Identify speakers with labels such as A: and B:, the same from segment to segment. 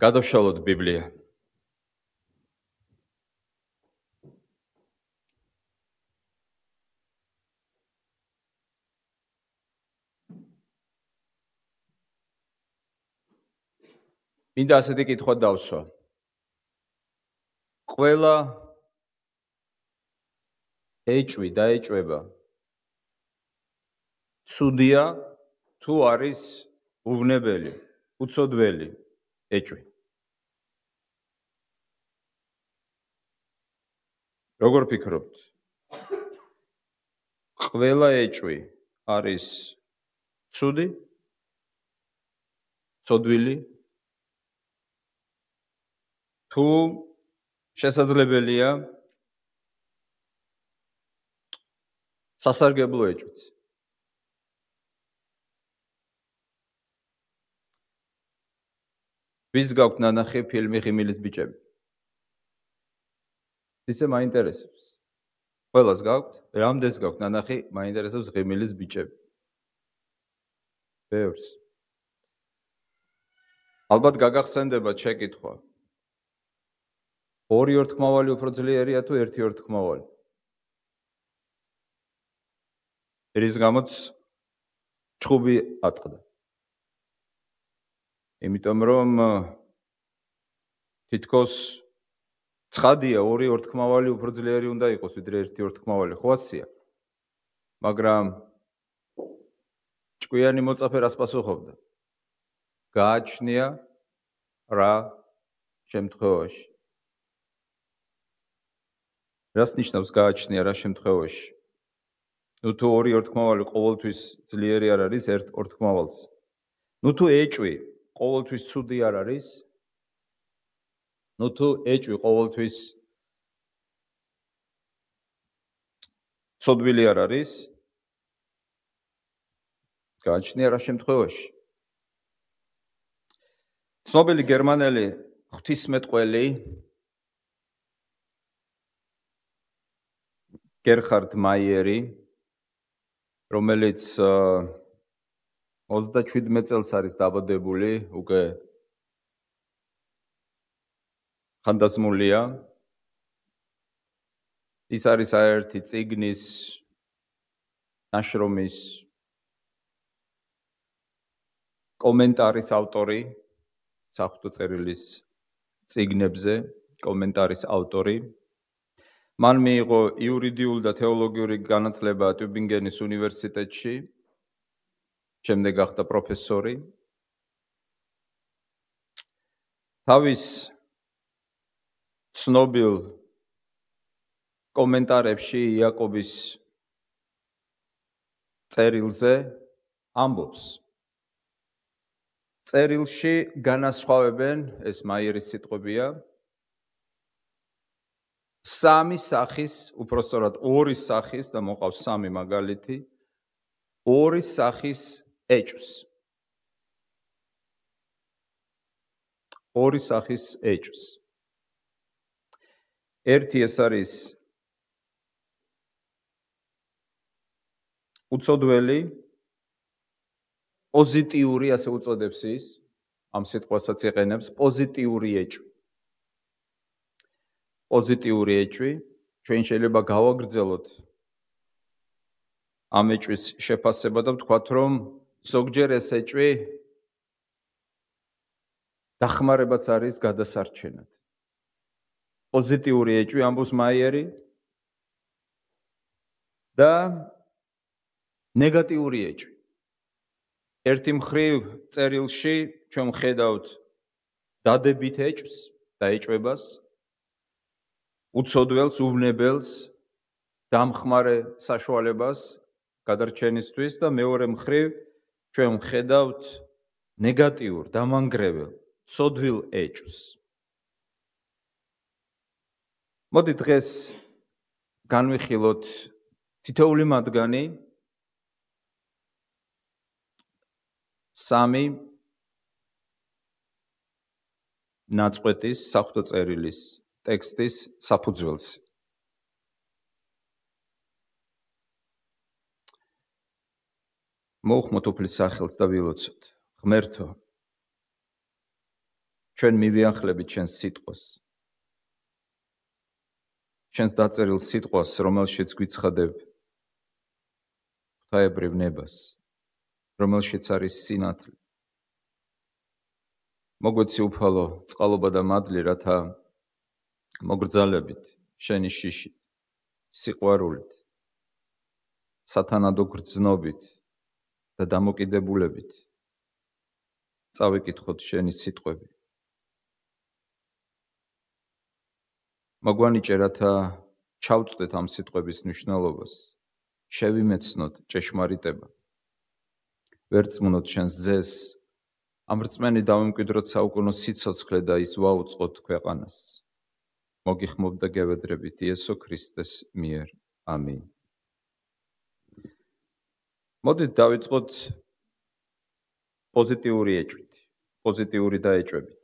A: გადავშალოთ ბიბლია. მინდა ასეთი კითხვა დავსვა. ყველა ეჭვი და ეჭვება ცუდია თუ არის უვნებელი, უცოდველი ეჭვი. როგორ ფიქრობთ? ყველა ეჭვი არის ცუდი? ცოდვილი? თუ შესაძლებელია სასარგებლო ეჭვიც? ვის გაქვთ ნანახი ფილმი ღიმილის ბიჭები? ისე მაინტერესებს. ყველას გაქვთ? რამდენს გაქვთ ნანახი მაინტერესებს ღიმილის ბიჭები? ბევრს. ალბათ გაგახსენდებათ შეკითხვა. ორი ორთქმავალი უფრო ძლიერია თუ ერთი ორთქმავალი? რის გამოც ჩხუბი ატყდა. იმიტომ რომ თითქოს ცხადია ორი ორთქმავალი უფრო ძლიერი უნდა იყოს ვიდრე ერთი ორთქმავალი, ხო ასია? მაგრამ ჭკვიანი მოწაფე რას პასუხობდა? გააჩნია რა შემთხვევაში? რას ნიშნავს გააჩნია რა შემთხვევაში? თუ ორი ორთქმავალი ყოველთვის ძლიერი არ არის ერთ ორთქმავალს. თუ ეჭვი ყოველთვის ცუდი არ არის? თუ ეჭვი ყოველთვის ცოდვილი არ არის? გააჩნია რა შემთხვევაში? ცნობილი გერმანელი ღვთისმეტყველი გერხარდ მაიერი, რომელიც 37 წელს არის დაბადებული, უკვე ხანდაზმულია. ის არის აერთი წიგნის, ნაშრომის, კომენტარის ავტორი, საღვთო წერილის წიგნებზე, კომენტარის ავტორი. მან მიიღო იურიდიული და თეოლოგიური განათლება ტიუბინგენის უნივერსიტეტში, შემდეგ გახდა პროფესორი. თავის ცნობილ კომენტარებში იაკობის წერილზე ამბობს. წერილში განასხვავებენ, ეს მაიერის სიტყვებია, სამი სახის, უпростоრად ორი სახის და მოყავს სამი მაგალითი, ორი სახის ეჭვს. ორი სახის ეჭვს. ერთი ეს არის უცოდველი, პოზიტიური, ასე უწოდებს ის, ამ სიტყვასაც იყენებს, პოზიტიური ეჭვი. პოზიტიური ეჭვი, ჩვენ შეიძლება გავაგრძელოთ ამ ეჭვის შეფასება და ვთქვათ, რომ ზოგჯერ ეს ეჭვი დახმარებაც არის გადასარჩენად. პოზიტიური ეჭვი, ამბობს მაიერი, და ნეგატიური ეჭვი. ერთი მხრივ წერილში ჩვენ ვხედავთ დადებით ეჭვს და ეჭვებას, უცოდველს, უვნებელს, დამხმარე საშუალებას გადარჩენისთვის და მეორე მხრივ ჩვენ ვხედავთ ნეგატიურ, დამანგრეველ, ცოდვილ ეჭვს. მოდი დღეს განვიხილოთ თითოეული მათგანი სამი ნაწყვეტის, საღვთო წერილის ტექსტის საფუძველს. მოვხმოთ უფლის სახელს და ვილოცოთ. ღმერთო, ჩვენ მივიახლებით ჩვენს სიტყვას. ჩვენს დაწერილ სიტყვას, რომელშიც გვიცხადებ ღვთაებრივ ნებას, რომელშიც არის სინათლე. მოგვეცი უფალო წყალობა და მადლი, რათა მოგრძალებით შენი შიშით, სიყვარულით, სათანადო გრძნობით და დამოკიდებულებით წავიკითხოთ შენი სიტყვები. მოგვანიჭე, რათა ჩავწვდეთ ამ სიტყვების მნიშვნელობას, შევიმეცნოთ ჭეშმარიტება, ვერ წმუნოთ შენს ძეს, ამ რწმენი დავემკვიდროთ საუკუნო სიცოცხლე და ის ვაუწყოთ ქვეყანას. მოგიხმობ და გევედრებით იესო ქრისტეს მიერ. ამინ. მოდით დავიწყოთ პოზიტიური ეჭვით, პოზიტიური დაეჭვებით.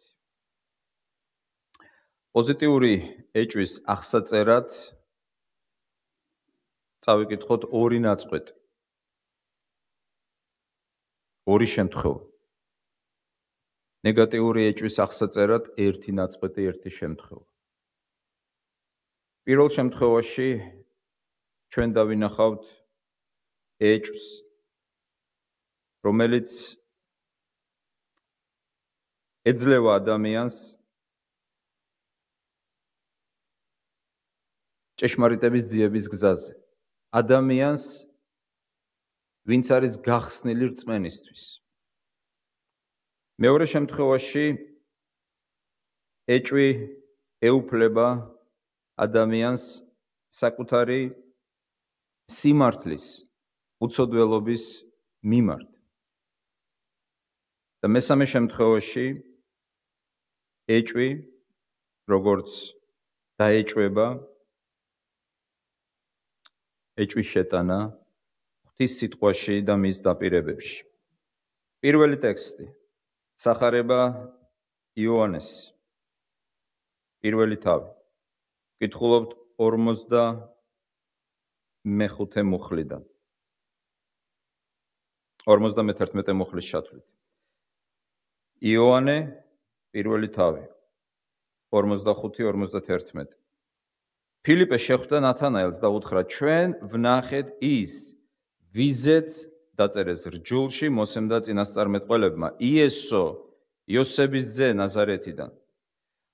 A: პოზიტიური ეჭვის აღსაწერად წავიკითხოთ ორი ნაწყვეტი. ორი შემთხვევა. ნეგატიური ეჭვის აღსაწერად ერთი ნაწყვეტი, ერთი შემთხვევა. პირველ შემთხვევაში ჩვენ დავინახავთ ეჭვს, რომელიც ეძლევა ადამიანს ჭეშმარიტების ძიების გზაზე. ადამიანს, ვინც არის გახსნილი რწმენისთვის. მეორე შემთხვევაში ეჭვი ეუფლება ადამიანს საკუთარი სიმართლის, უცოდველობის მიმართ. და მესამე შემთხვევაში ეჭვი, როგორც დაეჭვება, ეჭვის შეტანა ღვთის სიტყვაში და მის დაპირებებში. პირველი ტექსტი სახარება იოანეს, პირველი თავი. ვკითხულობთ 45 მუხლიდან. 51 მუხლის ჩათვლით. იოანე, პირველი თავი. 45-51. ფილიპე შეხვდა ნათანაელს და უთხრა: ჩვენ ვნახეთ ის, ვიზეც დაწერეს რჯულში მოსემ და წინასწარმეტყველებმა, იესო, იოსების ძე ნაზარეთიდან.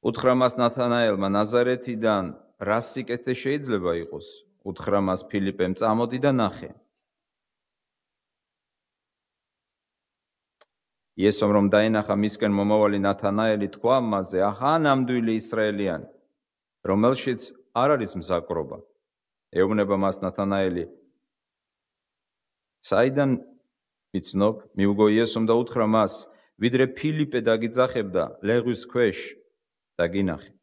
A: უთხრა მას ნათანაელმა: ნაზარეთიდან რა სიკეთე შეიძლება იყოს? უთხრა მას ფილიპემ: წამოდი და ნახე. იესომ რომ დაინახა მისკენ მომავალი ნათანაელი, თქვა მასზე: აჰა, ნამდვილი ისრაელიანი, რომელშიც არ არის მზაკრობა. ეუბნება მას ნათანაელი: საიდან ვიცნობ? მიუგო იესომ და უთხრა მას: ვიდრე ფილიპე დაგიძახებდა ლეღვის ქვეშ, დაგინახე.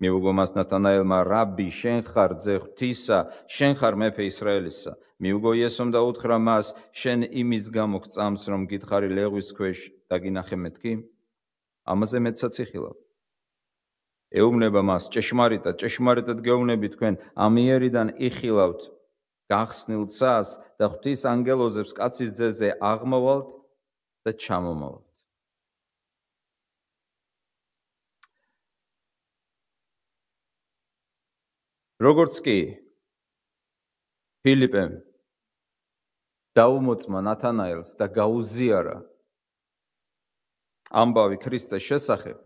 A: მიუგო მას ნათანაელმა: რაბი, შენ ხარ ძე ღვთისა, შენ ხარ მეფე ისრაელისა. მიუგო იესომ და უთხრა მას: შენ იმის გამო გწამს, რომ გითხარი ლეღვის ქვეშ, დაგინახე მეთქი? ამაზე მეცაც იხილავ. ეუბნება მას: ჭეშმარიტად, ჭეშმარიტად გეუბნები თქვენ, ამიერიდან იხილავთ გახსნილ ცას და ღვთის ანგელოზებს კაცის ძეზე აღმოვალთ და ჩამომავალთ. როგორც კი ფილიპემ დაუმოწმა ნათანაელს და გაუზიარა ამბავი ქრისტეს შესახებ,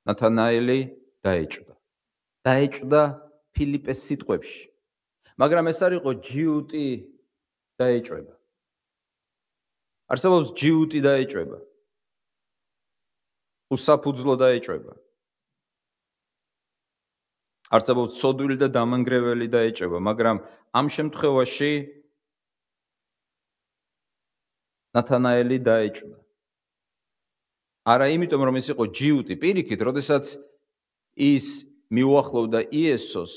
A: ნათანაელი დაეჭვდა. დაეჭვდა ფილიპეს სიტყვებში. მაგრამ ეს არ იყო ჯიუტი დაეჭვება. არსებობს ჯიუტი დაეჭვება. უსაფუძვლო დაეჭვება. არსებობს ცოდვილი და დამანგრეველი დაეჭვება, მაგრამ ამ შემთხვევაში ნათანაელი დაეჭვდა. არა იმიტომ, რომ ის იყო ჯიუტი, პირიქით, როდესაც ის მიუახლოვდა იესოს,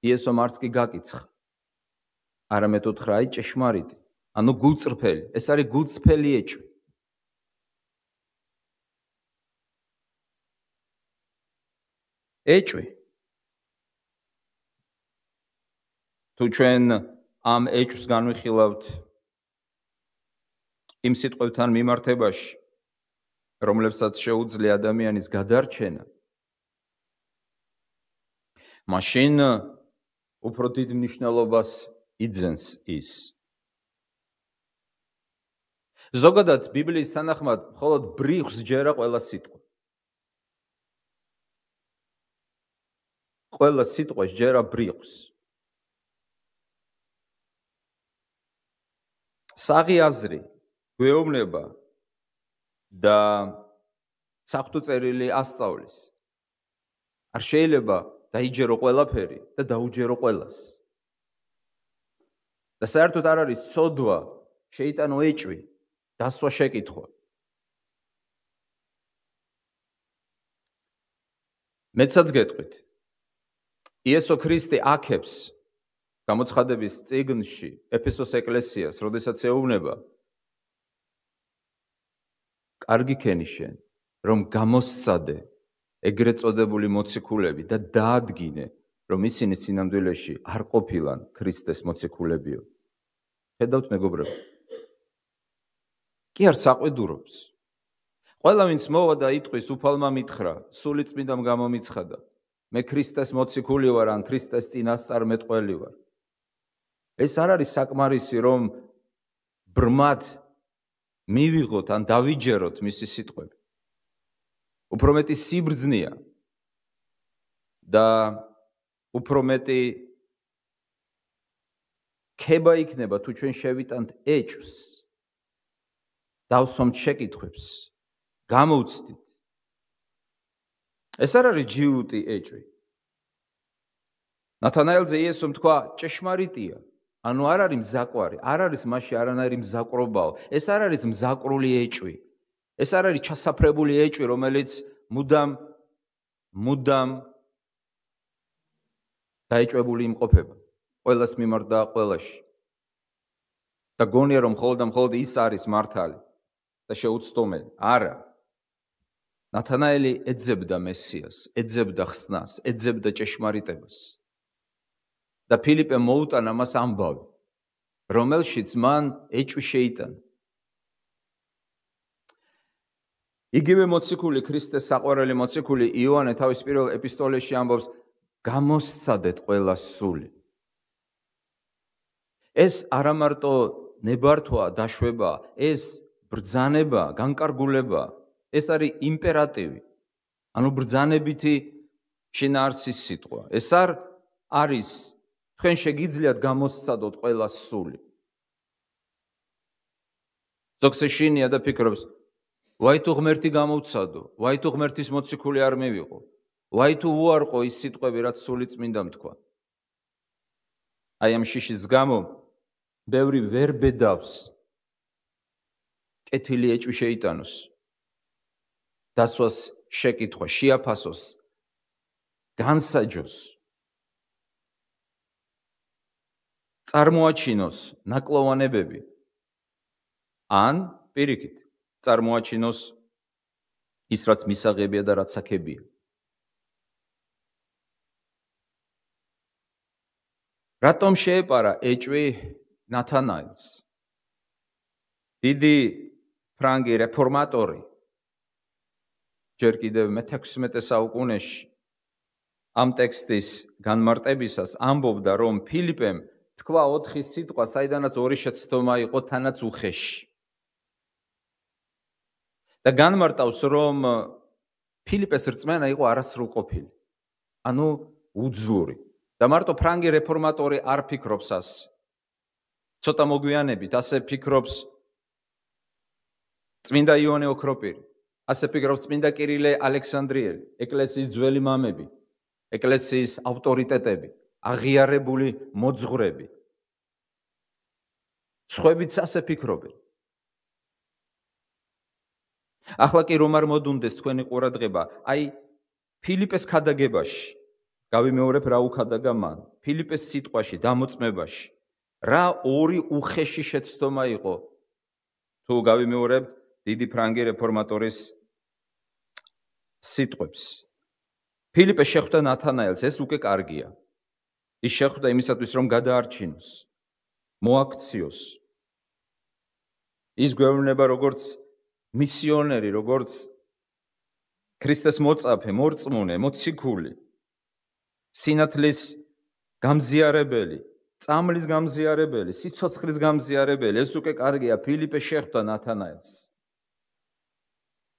A: იესომ არც კი გაკიცხა. არამედ უთხრა: აი ჭეშმარიტი, ანუ გულწრფელი, ეს არის გულწრფელი ეჭვი. ეჭვი. თუ ჩვენ ამ ეჭვს განვიხილავთ იმ სიტყვებთან მიმართებაში, რომლებსაც შეუძლია ადამიანის გადარჩენა, მაშინ უფრო დიდ მნიშვნელობას იძენს ის. ზოგადად ბიბლიის თანახმად მხოლოდ ბრიყვს ჯერა ყველა სიტყვა. ყველა სიტყვა ჯერა ბრიყვს. საღი აზრი, გვეუბნება და საღვთო წერილი ასწავლის. არ შეიძლება დაიჯერო ყველაფერი და დაუჯერო ყველას. და საერთოდ არ არის ცოდვა, შეიტანო ეჭვი, დასვა შეკითხვა. მეცაც გეტყვით. იესო ქრისტე აქებს გამოცხადების წიგნში ეფესოს ეკლესიას, როდესაც ეუბნება, კარგი ქენი შენ, რომ გამოსცადე ეგრეთ წოდებული მოციქულები და დაადგინე, რომ ისინი სინამდვილეში არ ყოფილან ქრისტეს მოციქულებიო. ხედავთ მეგობრებო. კი არ საყვედურობს. ყველა ვინც მოვა და იტყვის უფალმა მითხრა, სული წმინდამ გამომიცხადა, მე ქრისტეს მოციქული ვარ ან ქრისტეს წინასწარმეტყველი ვარ. ეს არ არის საკმარისი, რომ ბრმად მივიღოთ ან დავიჯეროთ მისი სიტყვები. უფრო მეტი სიბრძნეა და უფრო მეტი ქება იქნება თუ ჩვენ შევიტანთ ეჭვს, დავსვამთ შეკითხვებს, გამოვცდით. ეს არ არის ჯიუტი ეჭვი. ნათანაელზე იესომ თქვა, ჭეშმარიტია, ანუ არ არის მზაკვარი, არ არის მასში არანაირი მზაკრობაო. ეს არ არის მზაკრული ეჭვი. ეს არ არის ჩასაფრებული ეჭვი, რომელიც მუდამ დაეჭვებული იმყოფება. ყველას მიმართ და ყველაში. და გონია, რომ მხოლოდ და მხოლოდ ის არის მართალი და შეუცდომელი. არა. ნათანაელი ეძებდა მესიას, ეძებდა ხსნას, ეძებდა ჭეშმარიტებას. და ფილიპე მოუტანა მას ამბავი, რომელშიც მან ეჭვი შეიტანა. იგივე მოციქული, ქრისტეს საყვარელი მოციქული იოანე თავის პირველ ეპისტოლეში ამბობს, გამოსცადეთ ყველა სული. ეს არა მარტო ნებართვა, დაშვება, ეს ბრძანება, განკარგულება, ეს არის იმპერატივი. ანუ ბრძანებითი შინაარსის სიტყვა. ეს არ არის თქვენ შეგიძლიათ გამოსცადოთ ყველა სული. ზოგს ეშინია და ფიქრობს, ვაი თუ ღმერთი გამოვცადო, ვაი თუ ღმერთის მოციქული არ მივიღო, ვაი თუ უარყო ის სიტყვები, რაც სული წმინდამ თქვა. აი ამ შიშის გამო ბევრი ვერ ბედავს კეთილი ეჭვი შეიტანოს, დასვას შეკითხვა, შეაფასოს, განსაჯოს, წარმოაჩინოს ნაკლოვანებები, ან პირიქით, წარმოაჩინოს ის, რაც მისაღებია და რაც აქებია. რატომ შეეპარა ეჭვი ნათანაელს? დიდი ფრანგი რეფორმატორი ჯერ კიდევ მე-16 საუკუნეში ამ ტექსტის განმარტებისას ამბობდა, რომ ფილიპემ თქვა 4 სიტყვა, საიდანაც 2 შეცდომა იყო თანაც უხეში. და განმარტავს, რომ ფილიპეს რწმენა იყო არასრულყოფილი, ანუ უძლური. და მარტო ფრანგი რეფორმატორი არ ფიქრობს ასე. ცოტა მოგვიანებით ასე ფიქრობს წმინდა იონე ოქროპირი, ასე ფიქრობს წმინდა კირილე ალექსანდრიელი, ეკლესიის ძველი მამები, ეკლესიის ავტორიტეტები, აღიარებული მოძღვრები. სხვაებიც ასე ფიქრობენ. ახლა კი რომ არ მოდუნდეს თქვენი ყურადღება, აი ფილიპეს ქადაგებაში, გავიმეორებ რა უქადაგა მან, ფილიპეს სიტყვაში, დამოწმებაში, რა 2 უხეში შეცდომა იყო, თუ გავიმეორებთ დიდი ფრანგი რეფორმატორის სიტყვებს. ფილიპე შეხვდა ნათანაელს, ეს უკვე კარგია. ის შეხვდა იმისათვის, რომ გადაარჩინოს, მოაქციოს. ის გვეუბნება როგორც მისიონერი, როგორც ქრისტეს მოწაფე, მორწმუნე, მოციქული, სინათლის გამზიარებელი, წამლის გამზიარებელი, სიცოცხლის გამზიარებელი, ეს უკვე კარგია. ფილიპე შეხვდა ნათანაელს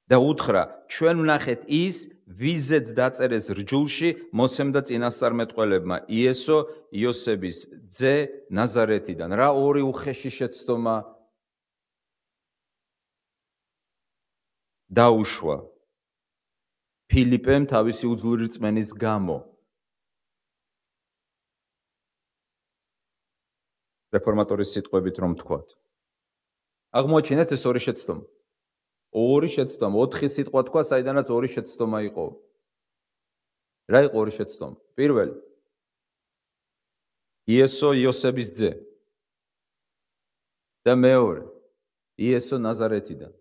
A: და უთხრა, ჩვენ ვნახეთ ის, ვიზეც დაწერეს რჯულში მოსემ და წინასწარმეტყველებმა, იესო იოსების ძე ნაზარეთიდან. რა ორი უხეში შეცდომა დაუშვა ფილიპემ თავისი უძლური რწმენის გამო. რეფორმატორის სიტყვებით რომ თქვათ. აღმოაჩინეთ ეს ორი შეცდომა. ორი შეცდომა, 4 სიტყვა თქვა, საიდანაც ორი შეცდომა იყო. რა იყო ორი შეცდომა? პირველი, იესო იოსების ძე. და მეორე, იესო ნაზარეთიდან.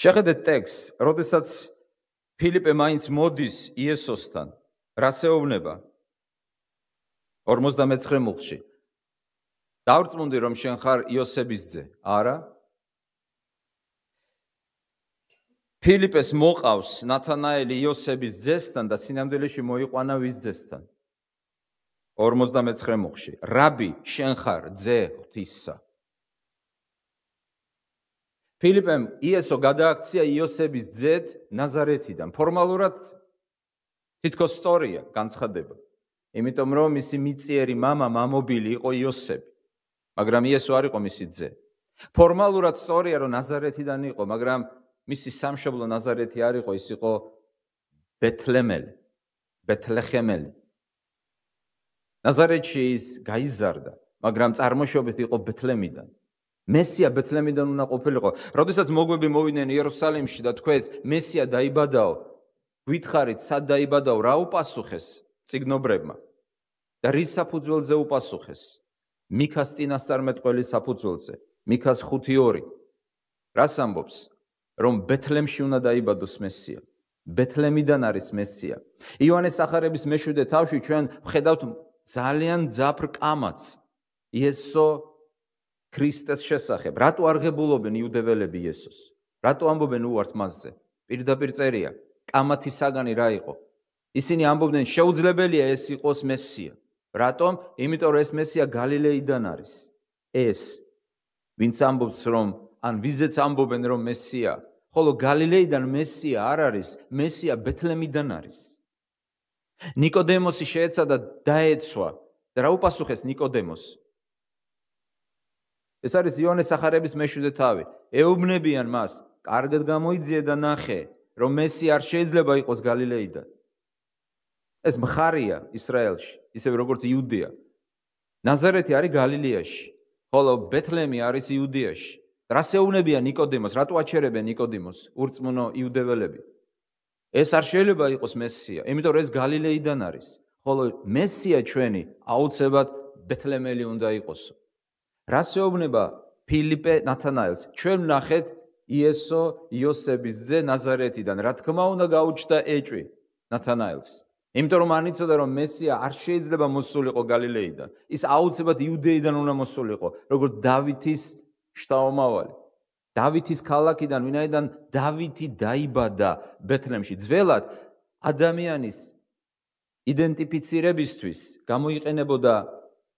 A: შეხედეთ ტექსტს, როდესაც ფილიპე მაინც მოდის იესოსთან, რას ეუბნება? 59 მუხლში. დავრწმუნდი რომ შენ ხარ იოსების ძე. არა. ფილიპეს მოყავს ნათანაელი იოსების ძესთან და სინამდვილეში მოიყვანა ვის ძესთან? 59 მუხლში. რაბი, შენ ხარ ძე ღვთისა. ფილიპემ იესო გადააქცია იოსების ძედ ნაზარეთიდან. ფორმალურად თითქოს სწორია განცხადება. იმიტომ რომ მისი მიწიერი მამა მამობილი იყო იოსები. მაგრამ იესო არ იყო მისი ძე. ფორმალურად სწორია რომ ნაზარეთიდან იყო, მაგრამ მისი სამშობლო ნაზარეთი არ იყო, ის იყო ბეთლეხემელი. ნაზარეთში ის გაიზარდა, მაგრამ წარმოშობით იყო ბეთლემიდან. მესია ბეთლემიდან უნდა ყოფილიყო. როდესაც მოგვები მოვიდნენ იერუსალიმში და თქვეს მესია დაიბადაო, გითხარით სად დაიბადაო, რა უპასუხეს წიგნობრებმა? და რის საფუძველზე უპასუხეს? მიქას წინასწარმეტყველის საფუძველზე. მიქას 5:2. რას ამბობს? რომ ბეთლემში უნდა დაიბადოს მესია. ბეთლემიდან არის მესია. იოანეს სახარების მე-7 თავში ჩვენ ვხედავთ ძალიან ძაფრ კამათს იესო ქრისტეს შესახებ. რატო არღებულობენ იუდეველები იესოს? რატო ამბობენ უარს მასზე? პირდაპირ წერია. კამათი საგანი რა იყო? ისინი ამბობდნენ შეუძლებელია ეს იყოს მესია. რატომ? იმიტომ რომ ეს მესია გალილეიდან არის. ეს ვინც ამბობს რომ ან ვიზეც ამბობენ რომ მესია, ხოლო გალილეიდან მესია არ არის, მესია ბეთლემიდან არის. ნიკოდემოსი შეეცადა დაეცვა და რა უპასუხეს ნიკოდემოს? ეს არის იოანეს სახარების მე-7 თავი. ეუბნებიან მას, კარგად გამოიძიე და ნახე, რომ მესია არ შეიძლება იყოს გალილეიდან. ეს მხარია ისრაელში, ისევე როგორც იუდეა. ნაზარეთი არის გალილეაში, ხოლო ბეთლემი არის იუდეაში. რას ეუბნებიან ნიკოდემოს? რატო აჩერებენ ნიკოდემოს ურწმუნო იუდეველები? ეს არ შეიძლება იყოს მესია, იმიტომ რომ ეს გალილეიდან არის, ხოლო მესია ჩვენი აუცილებლად ბეთლემელი უნდა იყოსო. რას ეუბნება ფილიპე ნათანაელს? ჩვენ ვნახეთ იესო იოსების ძე ნაზარეთიდან. რა თქმა უნდა გაუჩნდა ეჭვი ნათანაელს. იმიტომ რომ არ იცოდა რომ მესია არ შეიძლება მოსულიყო გალილეიდან. ის აუცილებლად იუდეიდან უნდა მოსულიყო, როგორც დავითის შთაომავალი. დავითის ქალაქიდან, ვინაიდან დავითი დაიბადა ბეთლემში. ძველად ადამიანის იდენტიფიცირებისთვის გამოიყენებოდა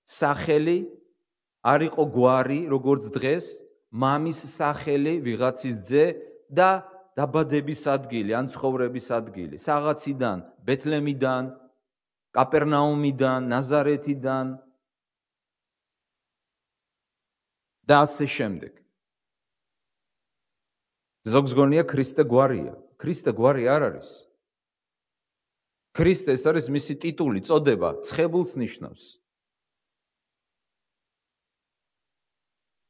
A: სახელი, არ იყო გვარი, როგორც დღეს, მამის სახელი, ვიღაცის ძე და დაბადების ადგილი, ან ცხოვრების ადგილი. საღაციდან, ბეთლემიდან, კაპერნაუმიდან, ნაზარეთიდან და ასე შემდეგ. ზოგს გონია ქრისტე გვარია. ქრისტე გვარი არ არის. ქრისტე ეს არის მისი ტიტული, წოდება, ცხებულს ნიშნავს.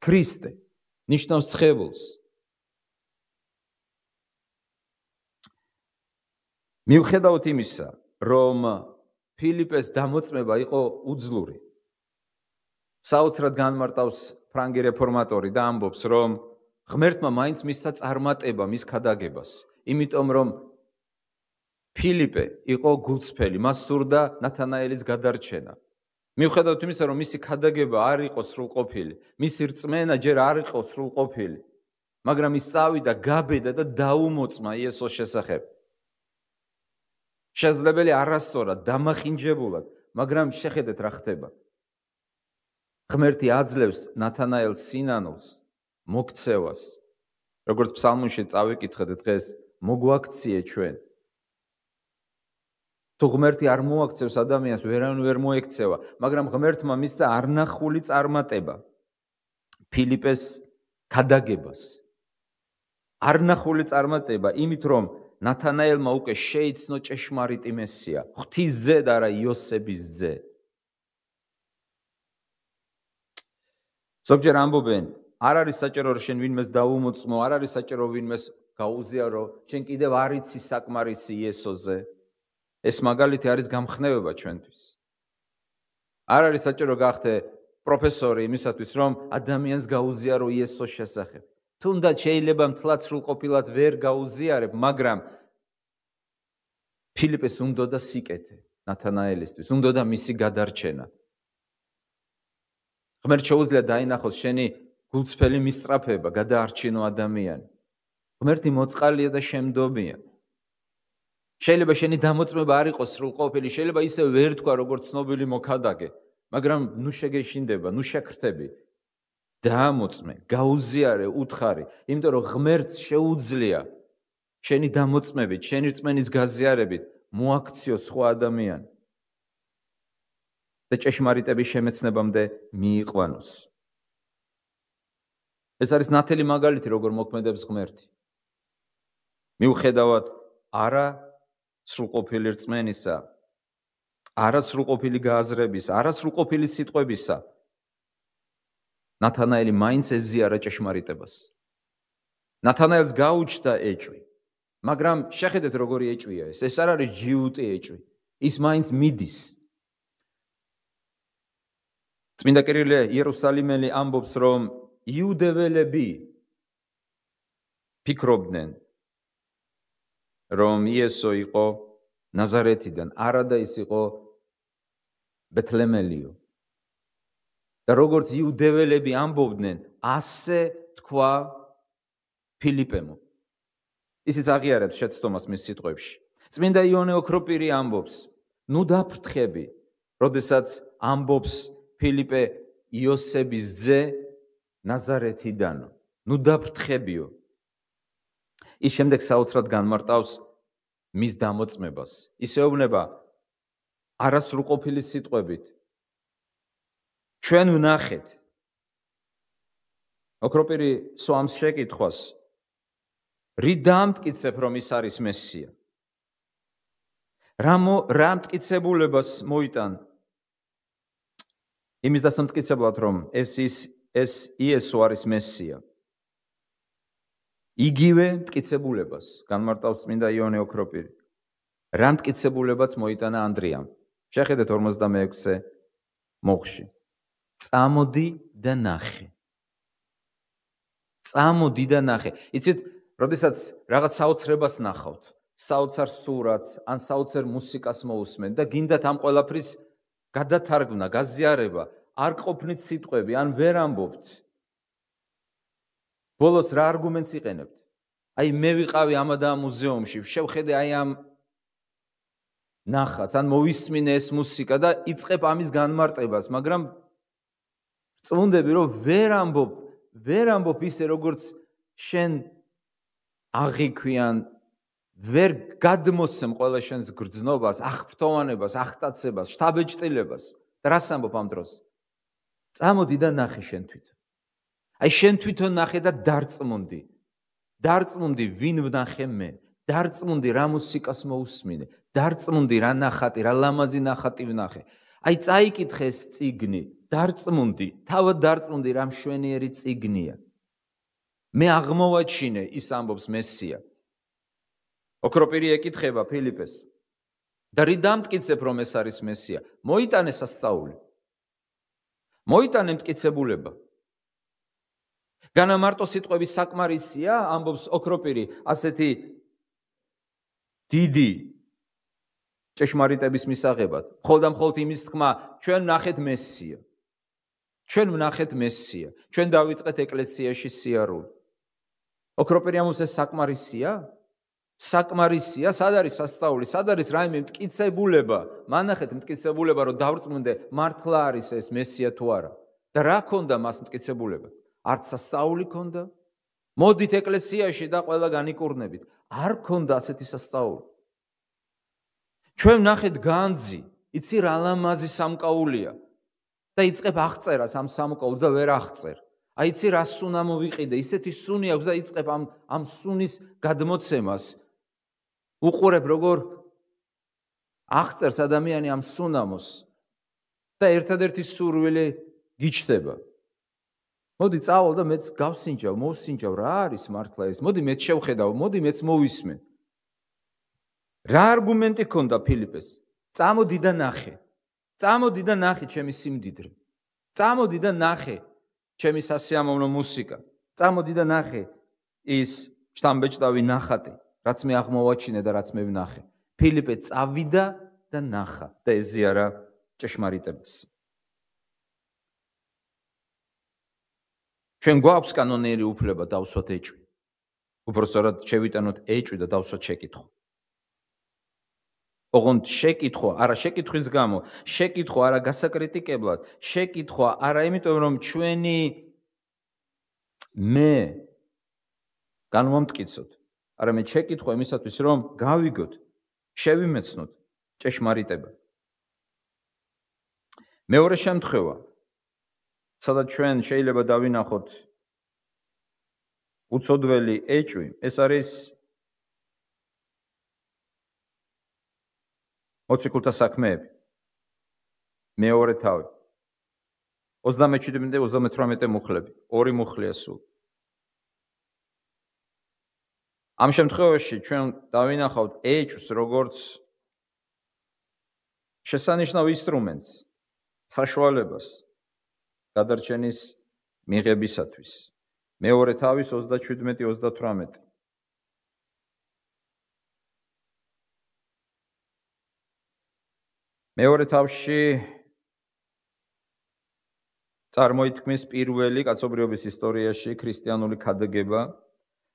A: ქრისტე ნიშნავს ცხებულს. მიუხედავად იმისა, რომ ფილიპეს დამოწმება იყო უძლური, საოცრად განმარტავს ფრანგი რეფორმატორი და ამბობს, რომ ღმერთმა მაინც მისცა წარმატება მის ქადაგებას, იმიტომ რომ ფილიპე იყო გულწრფელი, მას სურდა ნათანაელის გადარჩენა. მიუხედავად იმისა, რომ მისი ქადაგება არ იყო სრულყოფილი, მისი რწმენა ჯერ არ იყო სრულყოფილი, მაგრამ ის წავიდა, გაბედა და დაუმოწმა იესოს შესახებ. შესაძლებელი არასწორად, დამახინჯებულად, მაგრამ შეხედეთ რა ხდება. ღმერთი აძლევს ნათანაელს სინანულს, მოქცევას. როგორც ფსალმუნში წავიკითხეთ დღეს, მოგვაქციე ჩვენ. თუ ღმერთი არ მოაქცევს ადამიანს, ვერავინ ვერ მოექცევა, მაგრამ ღმერთმა მისცა არნახული წარმატება ფილიპეს ქადაგებას. არნახული წარმატება იმით, რომ ნათანაელმა უკვე შეიცნო ჭეშმარიტი მესია, ღვთის ძე და არა იოსების ძე. ზოგჯერ ამბობენ, არ არის საჭირო რომ შენ ვინმეს დაუმოწმო, არ არის საჭირო ვინმეს გაუზიარო, შენ კიდევ არ იცი საკმარისი იესოზე. ეს მაგალითი არის გამხნევება ჩვენთვის. არ არის საჭირო გახდე პროფესორი იმისათვის, რომ ადამიანს გაუზიარო იესოს შესახებ. თუნდაც შეიძლება მთლად სრულყოფილად ვერ გაუზიარებ, მაგრამ ფილიპეს უნდოდა სიკეთე ნათანაელისთვის, უნდოდა მისი გადარჩენა. ღმერთ შეუძლია დაინახოს შენი გულწრფელი მისწრაფება, გადაარჩინო ადამიანი. ღმერთი მოწყალია და შემდომია. შეიძლება შენი დამოწმება არ იყოს სრულყოფილი, შეიძლება ისე ვერ თქვა, როგორც ცნობილი მოქადაგე, მაგრამ ნუ შეგეშინდება, ნუ შეკრთები. დაამოწმე, გაუზიარე, უთხარი, იმიტომ რომ ღმერთს შეუძლია შენი დამოწმებით, შენი რწმენის გაზიარებით მოაქციო სხვა ადამიანი და ჭეშმარიტების შემეცნებამდე მიიყვანოს. ეს არის ნათელი მაგალითი, როგორ მოქმედებს ღმერთი. მიუხედავად არა სრულყოფილი რწმენისა, არა სრულყოფილი გააზრებისა, არა სრულყოფილი სიტყვებისა, ნათანაელი მაინც ეზიარა ჭეშმარიტებას. ნათანაელს გაუჩნდა ეჭვი, მაგრამ შეხედეთ როგორი ეჭვია ეს. ეს არ არის ჯიუტი ეჭვი, ის მაინც მიდის. წმინდა კირილე იერუსალიმელი ამბობს, რომ იუდეველები ფიქრობდნენ, რომ იესო იყო ნაზარეთიდან, არა და ის იყო ბეთლემელიო. და როგორც იუდეველები ამბობდნენ, ასე თქვა ფილიპემო. ისიც აღიარებს შეცდომას მის სიტყვებში. წმინდა იონე ოქროპირი ამბობს, ნუ დაფრთხები, როდესაც ამბობს ფილიპე იოსების ძე ნაზარეთიდანო. ნუ დაფრთხებიო. ის შემდეგ საოცრად განმარტავს მის დამოწმებას. ის ეუბნება არასრულყოფილი სიტყვებით. ჩვენ ვნახეთ. ოქროპირი სვამს შეკითხვას, რი დამტკიცებ, რომ ის არის მესია? რა მტკიცებულებას მოიტან? იმის დასამტკიცებლად, რომ ეს იესო არის მესია. იგივე მტკიცებულებას განმარტავს წმინდა იონე ოქროპირი. რა მტკიცებულებაც მოიტანა ანდრიამ. შეხედეთ 46-ე მოხში. წამოდი და ნახე. წამოდი და ნახე. იცით, როდესაც რაღაც საოცრებას ნახავთ, საოცარ სურათს, ან საოცარ მუსიკას მოусმენთ და გინდათ ამ ყველაფრის გადათარგმნა, გაზიარება, არ ყოფნით სიტყვები, ან ვერ ამბობთ. ბოლოს რა არგუმენტს იყენებთ? აი მე ვიყავი ამ და ამ მუზეუმში, შევხედე აი ამ ნახატს, ან მოვისმინე ეს მუსიკა და იწყებ ამის განმარტებას, მაგრამ წვუნდები, რომ ვერ ამბობ ისე, როგორც შენ აღიქვიან, ვერ გადმოსცემ ყველა შენს გრძნობას, აღფრთოვანებას, აღტაცებას, შთაბეჭდილებას. და რას ამბობ ამ დროს? წამოდი და ნახე შენ თვითონ. აი შენ თვითონ ნახე და დარწმუნდი. დარწმუნდი ვინ ვნახე მე. დარწმუნდი რა მუსიკას მოусმინე. დარწმუნდი რა ნახატი, რა ლამაზი ნახატი ვნახე. აი წაიკითხე ეს წიგნი, დარწმუნდი, თავად დარწმუნდი რა მშვენიერი წიგნია. მე აღმოვაჩინე, ის ამბობს მესია. ოქროპირი ეკითხება ფილიპეს. და რი დამტკიცებ, რომ ეს არის მესია? მოიტანე სასწაული. მოიტანე მტკიცებულება. განა მარტო სიტყვების საკმარისია, ამბობს ოქროპირი, ასეთი დიდი ჭეშმარიტების მისაღებად. მხოლოდ და მხოლოდ იმის თქმა, ჩვენ ვნახეთ მესია. ჩვენ ვნახეთ მესია. ჩვენ დავიწყეთ ეკლესიაში სიარული. ოქროპირიამუს ეს საკმარისია? საკმარისია, სად არის სასწაული, სად არის რაიმე მტკიცებულება? მანახეთ მტკიცებულება, რომ დავრწმუნდე, მართლა არის ეს მესია თუ არა. და რა ქონდა მას მტკიცებულება? არც სასწაული ქონდა? მოდით ეკლესიაში და ყველა განიკურნებით. არ ქონდა ასეთი სასწაული. ჩვენ ნახეთ განძი, იცი რა ლამაზი სამკაულია და იწყებ აღწერას ამ სამკაულს და ვერ აღწერ. აი იცი რა სუნა მოვიყიდე, ისეთი სუნი აქვს და იწყებ ამ სუნის გადმოცემას. უყურებ როგორ აღწერს ადამიანი ამ სუნამოს და ერთადერთი სურვილი გიჩნდება. მოდი წავალ და მეც გავსინჯავ, მოვსინჯავ, რა არის მართლა ეს? მოდი მეც შევხედავ, მოდი მეც მოვისმენ. რა არგუმენტი ქონდა ფილიპეს? წამოდი და ნახე. წამოდი და ნახე ჩემი სიმდიდრე. წამოდი და ნახე ჩემი სასიამოვნო მუსიკა. წამოდი და ნახე ის შთამბეჭდავი ნახატი, რაც მე აღმოვაჩინე და რაც მე ვნახე. ფილიპე წავიდა და ნახა და ეზიარა ჭეშმარიტებას. ჩვენ გვაქვს კანონიერი უფლება დავსვათ ეჭვი. უпростоრად შევიტანოთ ეჭვი და დავსვათ შეკითხვა. ოღონდ შეკითხვა, არა შეკითხვის გამო, შეკითხვა არა გასაკრიტიკებლად, შეკითხვა არა იმიტომ რომ ჩვენი მე განვამტკიცოთ, არამედ შეკითხვა იმისათვის რომ გავიგოთ, შევიმეცნოთ ჭეშმარიტება. მეორე შემთხვევა, სადაც ჩვენ შეიძლება დავინახოთ უცოდველი ეჭვი, ეს არის მოციქულთა საქმეები. მეორე თავი. 37-38 მუხლები, 2 მუხლია სულ. ამ შემთხვევაში ჩვენ დავინახავთ ეჭვს როგორც შესანიშნავ ინსტრუმენტს, საშუალებას გადარჩენის მიღებისათვის. მეორე თავის 37-38. მეორე თავში წარმოითქმის პირველი კაცობრიობის ისტორიაში ქრისტიანული ქადაგება.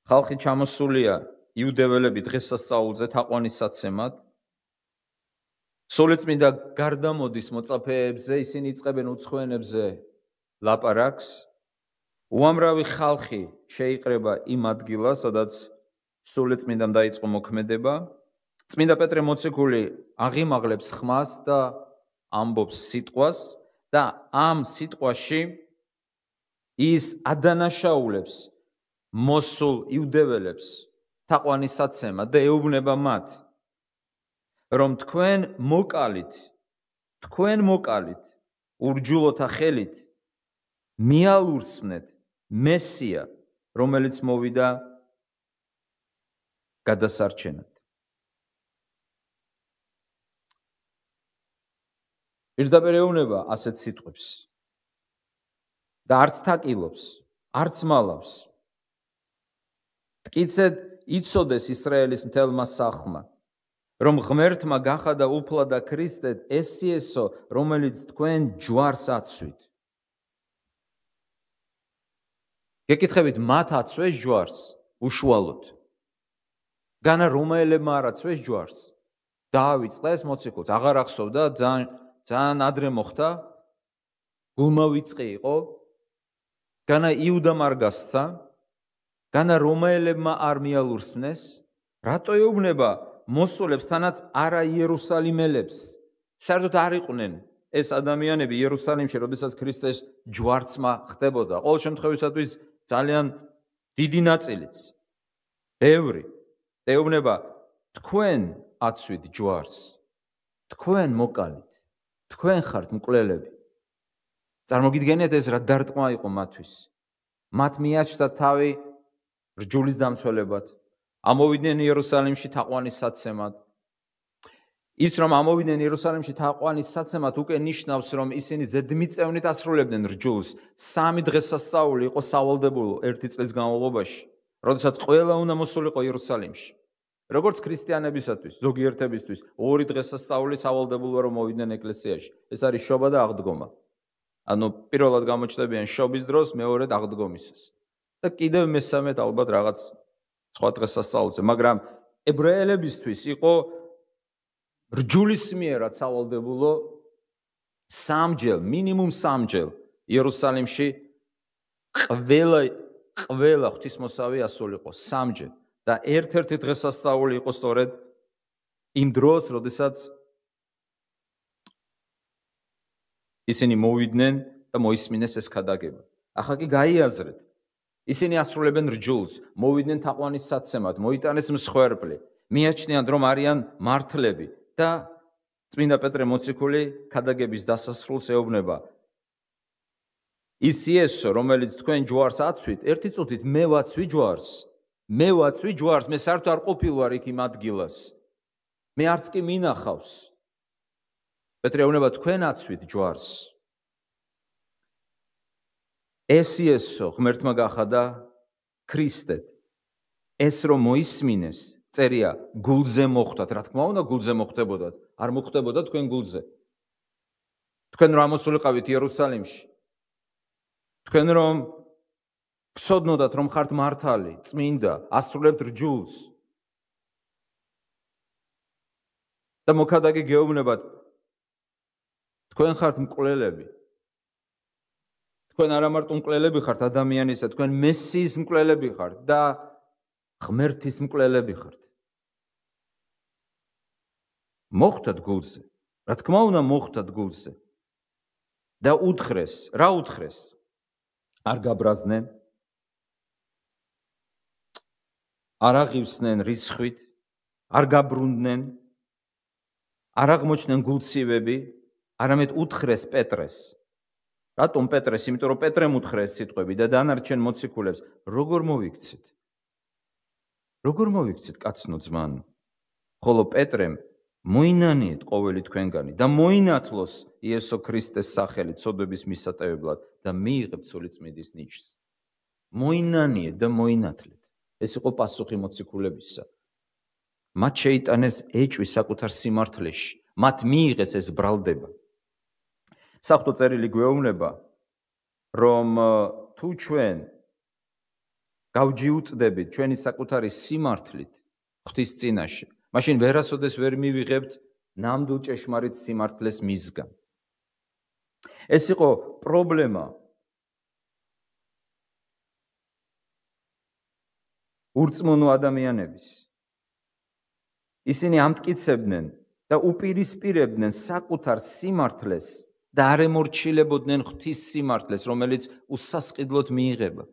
A: ხალხი ჩამოსულია იუდეველები დღესასწაულზე თაყვანისაცემად. სულიწმინდა გარდამოდის მოწაფეებზე, ისინი იწყებენ უცხოენებზე ლაპარაკს. უამრავი ხალხი შეიყრება იმ ადგილას, სადაც სულიწმინდამ დაიწყო მოქმედება. წმინდა პეტრე მოციქული აღიმაღლებს ხმას და ამბობს სიტყვას და ამ სიტყვაში ის ადანაშაულებს მოსულ იუდეველებს თაყვანისაცემად და ეუბნება მათ, რომ თქვენ მოკალით ურჯულოთა ხელით მიალურსმნეთ მესია, რომელიც მოვიდა გადასარჩენად. პირდაპირ ეუბნება ასეთ სიტყვებს და არც თაკილობს, არც მალავს. მტკიცედ იცოდეს ისრაელის მთელმა სახლმა, რომ ღმერთმა გახადა უფლად და ქრისტედ ეს იესო, რომელიც თქვენ ჯვარს აცვით. გეკითხებით, მათ აცვეს ჯვარს უშუალოდ. განა რომაელებმა არ აცვეს ჯვარს. დაავიწყდა ეს მოციქულს, აღარ ახსოვდა, ძალიან ადრე მოხდა, გულმა ვიწყი იყო, განა იუდამ არ გასცა, განა რომაელებმა არ მიალურსნეს, რატო ეუბნება მოსულებს თანაც არა იერუსალიმელებს? საერთოდ არ იყვნენ ეს ადამიანები იერუსალიმში, როდესაც ქრისტეს ჯვარცმა ხდებოდა. ყოველ შემთხვევისათვის ძალიან დიდი ნაწილიც. ბევრი. ეუბნება თქვენ აცვით ჯვარს, თქვენ მოკალით, თქვენ ხართ მკვლელები. წარმოგიდგენიათ ეს რა დარტყმა იყო მათთვის. მათ მიაჩნდა თავი რჯულის დამცველებად. ამოვიდნენ იერუსალიმში თაყვანისაცემად. ის რომ ამოვიდნენ იერუსალიმში თაყვანისაცემად უკვე ნიშნავს, რომ ისინი ზედმიწევნით ასრულებდნენ რჯულს. 3 დღესასწაული იყო სავალდებულო 1 წლის განმავლობაში, როდესაც ყველა უნდა მოსულიყო იერუსალიმში. როგორც ქრისტიანებისათვის, ზოგიერთებისთვის 2 დღესასწაული სავალდებულოა რომ მოვიდნენ ეკლესიაში. ეს არის შობა და აღდგომა. ანუ პირველად გამოჩნდებიან შობის დროს, მეორედ აღდგომისას. და კიდევ მესამედ ალბათ რაღაც სხვა დღესასწაულზე, მაგრამ ებრაელებისთვის იყო რჯულისმიერად სავალდებულო სამჯერ, მინიმუმ სამჯერ იერუსალიმში ყველა ღვთისმოსავი ასულიყო სამჯერ და ერთ-ერთი დღესასწაული იყო სწორედ იმ დროს, როდესაც ისინი მოვიდნენ და მოისმინეს ეს ქადაგება. ახლა კი გაიაზრეთ. ისინი ასრულებენ რჯულს, მოვიდნენ თაყვანის საცემად, მოიტანეს მსხვერპლი, მიაჩნიათ, რომ არიან მართლები და წმინდა პეტრე მოციქული ქადაგების დასასრულს ეუბნება. ის იესო, რომელიც თქვენ ჯვარს აცვით, ერთი წუთით მე ვაცვი ჯვარს. მე საერთოდ არ ყოფილვარ იქ იმ ადგილას. მე არც კი მინახავს. პეტრე ეუბნება, თქვენ აცვით ჯვარს. ეს იესო ღმერთმა გახადა ქრისტედ. ეს რომ მოისმინეს, წერია გულზე მოხვდათ. რა თქმა უნდა, გულზე მოხვდებოდათ. არ მოხვდებოდა თქვენ გულზე. თქვენ რომ ამოსულიყავით იერუსალიმში. თქვენ რომ გცოდნოდათ, რომ ხართ მართალი, წმინდა, ასრულებთ რჯულს. და მოქადაგი გეუბნებათ, თქვენ ხართ მკვლელები. თქვენ არა მარტო მკვლელები ხართ ადამიანისა, თქვენ მესიის მკვლელები ხართ და ღმერთის მკვლელები ხართ. მოხვდათ გულზე. რა თქმა უნდა, მოხვდათ გულზე. და უთხრეს, რა უთხრეს? არ გაბრაზდნენ, არ აღივსნენ რისხვით, არ გაბრუნდნენ, არ აღმოჩნდნენ გულცივები, არამედ უთხრეს პეტრეს. რატომ პეტრეს? იმიტომ რომ პეტრემ უთხრეს სიტყვები და დანარჩენ მოციქულებს, როგორ მოვიქცეთ? როგორ მოვიქცეთ კაცნო ძმანო? ხოლო პეტრემ მოინანიეთ ყოველი თქვენგანი და მოინათლოს იესო ქრისტეს სახელით ცოდვების მისატევებლად და მიიღებთ სული წმინდის ნიშს. მოინანიეთ და მოინათლეთ. ეს იყო პასუხი მოციქულებისა. მათ შეიტანეს ეჭვი საკუთარ სიმართლეში, მათ მიიღეს ეს ბრალდება. საღვთო წერილი გვეუბნება, რომ თუ ჩვენ გავჯიუტდებით ჩვენი საკუთარი სიმართლით ღვთის წინაშე, მაშინ ვერასოდეს ვერ მივიღებთ ნამდვილ ჭეშმარიტ სიმართლეს მისგან. ეს იყო პრობლემა ურწმუნო ადამიანების. ისინი ამტკიცებდნენ და უპირისპირებდნენ საკუთარ სიმართლეს და არ ემორჩილებოდნენ ღვთის სიმართლეს, რომელიც უსასყიდლოდ მიიღება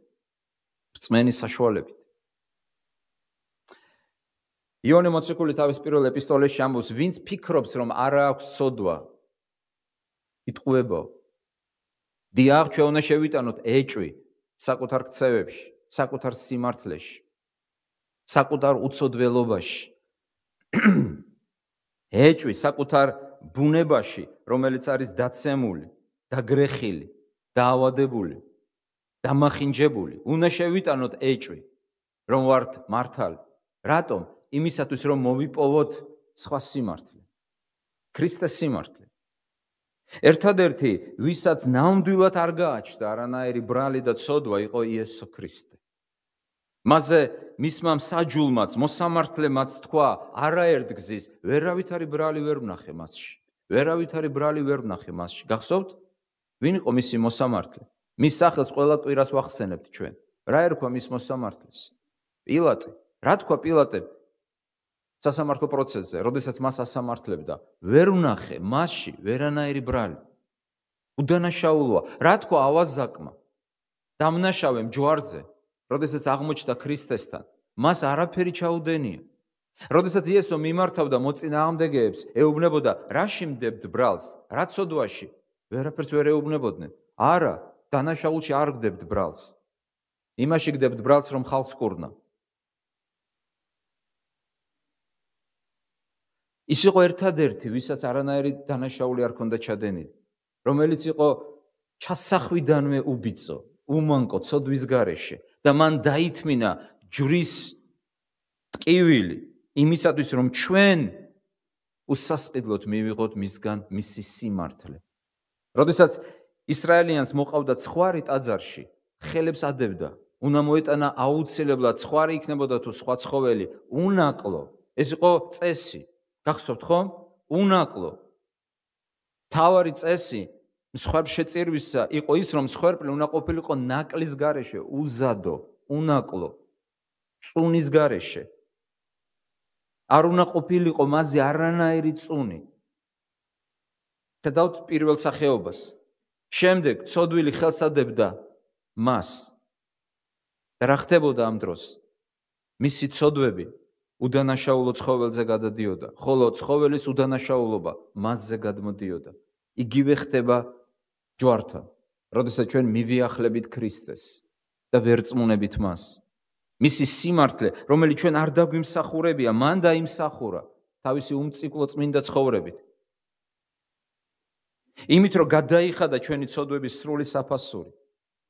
A: რწმენის საშუალებით. იონე მოციქული თავის პირველ ეპისტოლეში ამბობს, ვინც ფიქრობს, რომ არ აქვს სოდვა, იტყუებაო. დიახ, ჩვენ უნდა შევიტანოთ ეჭვი საკუთარ ქცევებში, საკუთარ სიმართლეში, საკუთარ უცოდველობაში. ეჭვი საკუთარ ბუნებაში, რომელიც არის დაცემული, დაგრეხილი, დაავადებული, დამახინჯებული. უნდა შევიტანოთ ეჭვი, რომ ვართ მართალი. რატომ? იმისათვის, რომ მოვიპოვოთ სხვა სიმართლე. ქრისტეს სიმართლე. ერთადერთი, ვისაც ნამდვილად არ გააჩნდა არანაირი ბრალი და ცოდვა, იყო იესო ქრისტე. მასზე მისმა მსაჯულმაც, მოსამართლემაც თქვა, არაერთ გზის, ვერავითარი ბრალი ვერ ვნახე მასში. ვერავითარი ბრალი ვერ ვნახე მასში. გახსოვთ? ვინ იყო მისი მოსამართლე? მის სახელს ყველა კვირას ვახსენებთ ჩვენ. რა ერქვა მის მოსამართლეს? პილატე. რა თქვა პილატემ? სასამართლო პროცესზე, როდესაც მას ასამართლებდა, ვერ ვნახე მასში ვერანაირი ბრალი. უდანაშაულოა. რა თქვა ავაზაკმა? დამნაშავემ ჯვარზე, როდესაც აღმოჩნდა ქრისტესთან, მას არაფერი ჩაუდენია. როდესაც იესო მიმართავდა მოწინააღმდეგეებს, ეუბნებოდა, რა შიმდებთ ბრალს, რა ცოდვაში? ვერაფერს ვერ ეუბნებოდნენ. არა, დანაშაულში არ გდებთ ბრალს. იმაში გდებთ ბრალს, რომ ხალხს კურნა. ის იყო ერთადერთი, ვისაც არანაირი დანაშაული არ ჰქონდა ჩადენილი, რომელიც იყო ჩასახვიდანვე უბიწო, უმანკო, ცოდვის გარეშე და მან დაითმინა ჯვრის ტკივილი იმისათვის, რომ ჩვენ უსასყიდლოდ მივიღოთ მისგან მისი სიმართლე. როდესაც ისრაელიანს მოყავდა ცხვარი ტაძარში, ხელებს ადებდა უნდა მოეტანა აუცილებლად, სხვა იქნებოდა თუ სხვა ცხოველი, უნაკლო. ეს იყო წესი. გახსოვთ ხომ? უნაკლო. თავარი წესი მსხვერპლ შეწირვისა იყო ის, რომ მსხვერპლი უნდა ყოფილიყო ნაკლის გარეშე, უზადო, უნაკლო, წუნის გარეშე. არ უნდა ყოფილიყო მასზე არანაირი წუნი. ხედავთ პირველ სახეობას. შემდეგ ცოდვილი ხელსადებდა მას. და რა ხდებოდა ამ დროს? მისი ცოდვები უდანაშაულო ცხოველზე გადადიოდა, ხოლო ცხოველის უდანაშაულობა მასზე გადმოდიოდა. იგივე ხდება ჯვართან, როდესაც ჩვენ მივიახლებით ქრისტეს და ვერ წმუნებით მას. მისი სიმართლე, რომელიც ჩვენ არ დაგვიმსახურებია, მან დაიმსახურა თავისი უმწიკლო წმინდა ცხოვრებით. იმით რომ გადაიხადა ჩვენი ცოდვების სრული საფასური.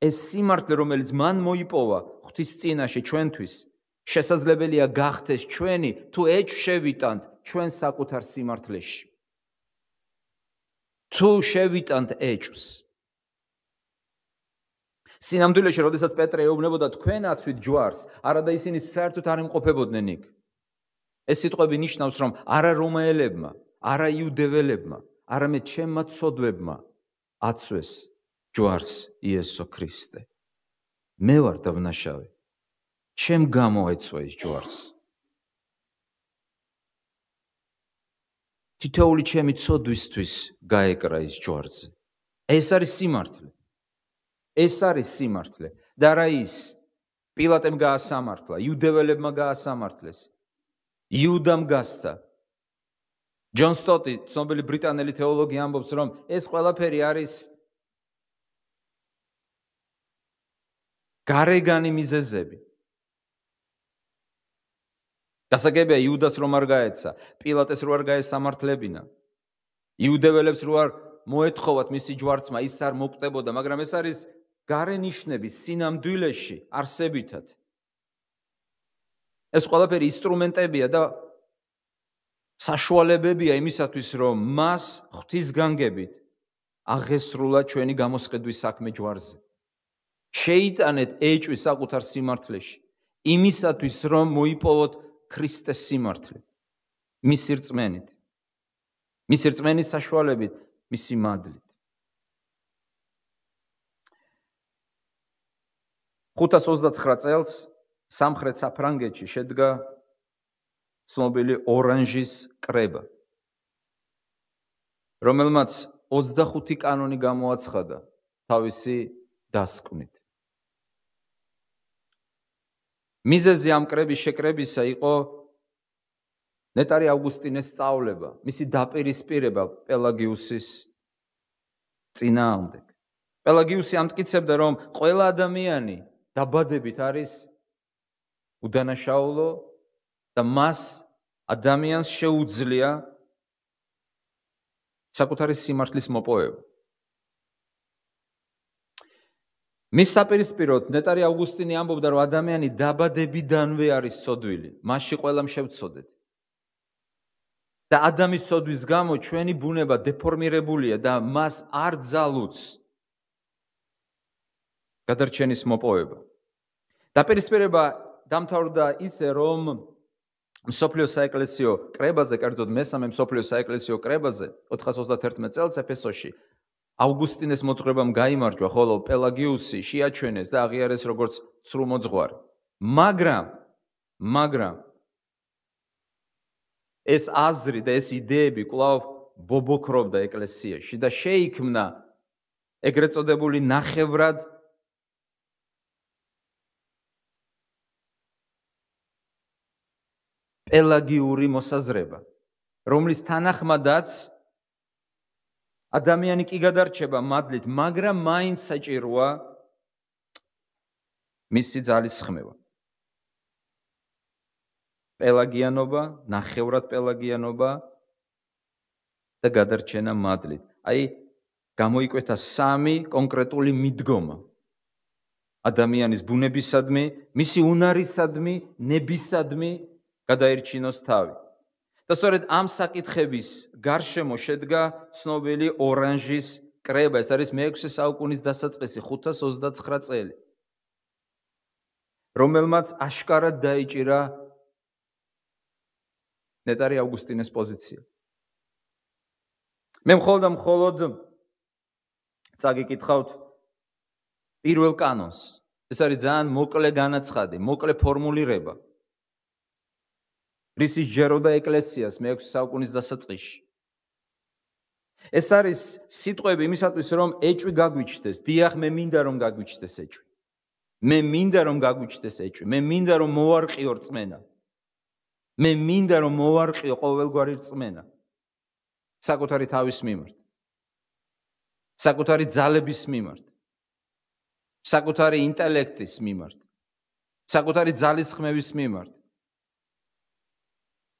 A: ეს სიმართლე, რომელიც მან მოიპოვა ღვთის წინაშე ჩვენთვის, შესაძლებელია გახდეს ჩვენი, თუ ეჭვშევიტანთ ჩვენ საკუთარ სიმართლეში. თუ შევიტანთ ეჭვს. სინამდვილეში, როდესაც პეტრე ეუბნებოდა თქვენ აცვით ჯვარს, არადა ისინი საერთოდ არ იმყოფებოდნენ იქ. ეს სიტყვები ნიშნავს, რომ არა რომაელებმა, არა იუდეველებმა, არამედ ჩემმა ცოდვებმა აცვეს ჯვარს იესო ქრისტე. მე ვარ დავნაშავე. ჩემ გამოეცვა ის ჯვარს. თითოეული ჩემი ცოდვისთვის გაეკრა ის ჯვარზე. ეს არის სიმართლე. ეს არის სიმართლე. და რა ის? პილატემ გაასამართლა, იუდეველებმა გაასამართლეს. იუდამ გასცა. ჯონ სტოტი, ცნობილი ბრიტანელი თეოლოგი ამბობს, რომ ეს ყველაფერი არის გარეგანი მიზეზები. გასაგებია იუდას რომ არ გაეცა, პილატეს რო არ გაესამართლებინა. იუდეველებს რო არ მოეთხოვათ მისი ჯვარცმა, ის არ მოკვდებოდა, მაგრამ ეს არის გარენიშნების სინამდვილეში არსებითად. ეს ყველაფერი ინსტრუმენტებია და საშუალებებია იმისათვის, რომ მას ღვთის განგებით აღესრულა ჩვენი გამოსყიდვის საქმე ჯვარზე. შეიტანეთ ეჭვი საკუთარ სიმართლეში, იმისათვის, რომ მოიპოვოთ ქრისტეს სიმართლე, მისი რწმენით, მისი რწმენის საშუალებით, მისი მადლით. 529 წელს სამხრეთ საფრანგეთში შედგა ცნობილი ორანჟის კრება, რომელმაც 25 კანონი გამოაცხადა თავისი დასკვნით. მიზეზი ამ კრების შეკრებისა იყო ნეტარი ავგუსტინეს სწავლება, მისი დაპირისპირება პელაგიუსის წინააღმდეგ. პელაგიუსი ამტკიცებდა, რომ ყველა ადამიანი დაბადებით არის უდანაშაულო და მას ადამიანს შეუძლია საკუთარი სიმართლის მოპოვება. მის საპირისპიროდ ნეტარი ავგუსტინი ამბობდა, რომ ადამიანი დაბადებიდანვე არის ცოდვილი, მასში ყველამ შევცოდეთ. და ადამიანის ცოდვის გამო ჩვენი ბუნება დეფორმირებულია და მას არ ძალუძს გადარჩენის მოპოვება. დაპირისპირება დამთავრდა ისე, რომ მსოფლიო საეკლესიო კრებაზე, კერძოდ მესამე მსოფლიო საეკლესიო კრებაზე 431 წელს ეფესოში ავგუსტინეს მოძღვრებამ გაიმარჯვა, ხოლო პელაგიუსი შეაჩვენეს და აღიარეს როგორც სრულმოძღვარი. მაგრამ ეს აზრი და ეს იდეები კვლავ ბობოქრობდა ეკლესიაში და შეიქმნა ეგრეთ წოდებული ნახევრად პელაგიური მოსაზრება, რომლის თანახმადაც ადამიანი კი გადარჩება მადლით, მაგრამ მაინც საჭიროა მისი ძალის ხმევა. პელაგიანობა, ნახევრად პელაგიანობა და გადარჩენა მადლით. აი, გამოიკვეთა სამი კონკრეტული მიდგომა. ადამიანის ბუნებისადმი, მისი უნარისადმი, ნებისადმი გადაერჩინოს თავი. და სწორედ ამ საკითხების გარშემო შედგა ცნობილი ორანჟის კრება, ეს არის მე-6 საუკუნის დასაწყისი 529 წელი. რომელმაც აშკარად დაიჭირა ნეტარი ავგუსტინეს პოზიცია. მე მხოლოდ წაგიკითხავთ პირველ კანონს. ეს არის ძალიან მოკლე განაცხადი, მოკლე ფორმულირება. რისი ჯეროდა ეკლესიას მე-6 საუკუნის დასაწყისში. ეს არის სიტყვები იმისათვის, რომ ეჭვი გაგვიჩნდეს. დიახ, მე მინდა რომ გაგვიჩნდეს ეჭვი. მე მინდა რომ გაგვიჩნდეს ეჭვი. მე მინდა რომ მოვარყიო რწმენა. მე მინდა რომ მოვარყიო ყოველგვარი რწმენა. საკუთარი თავის მიმართ. საკუთარი ძალების მიმართ. საკუთარი ინტელექტის მიმართ. საკუთარი ძალისხმევის მიმართ.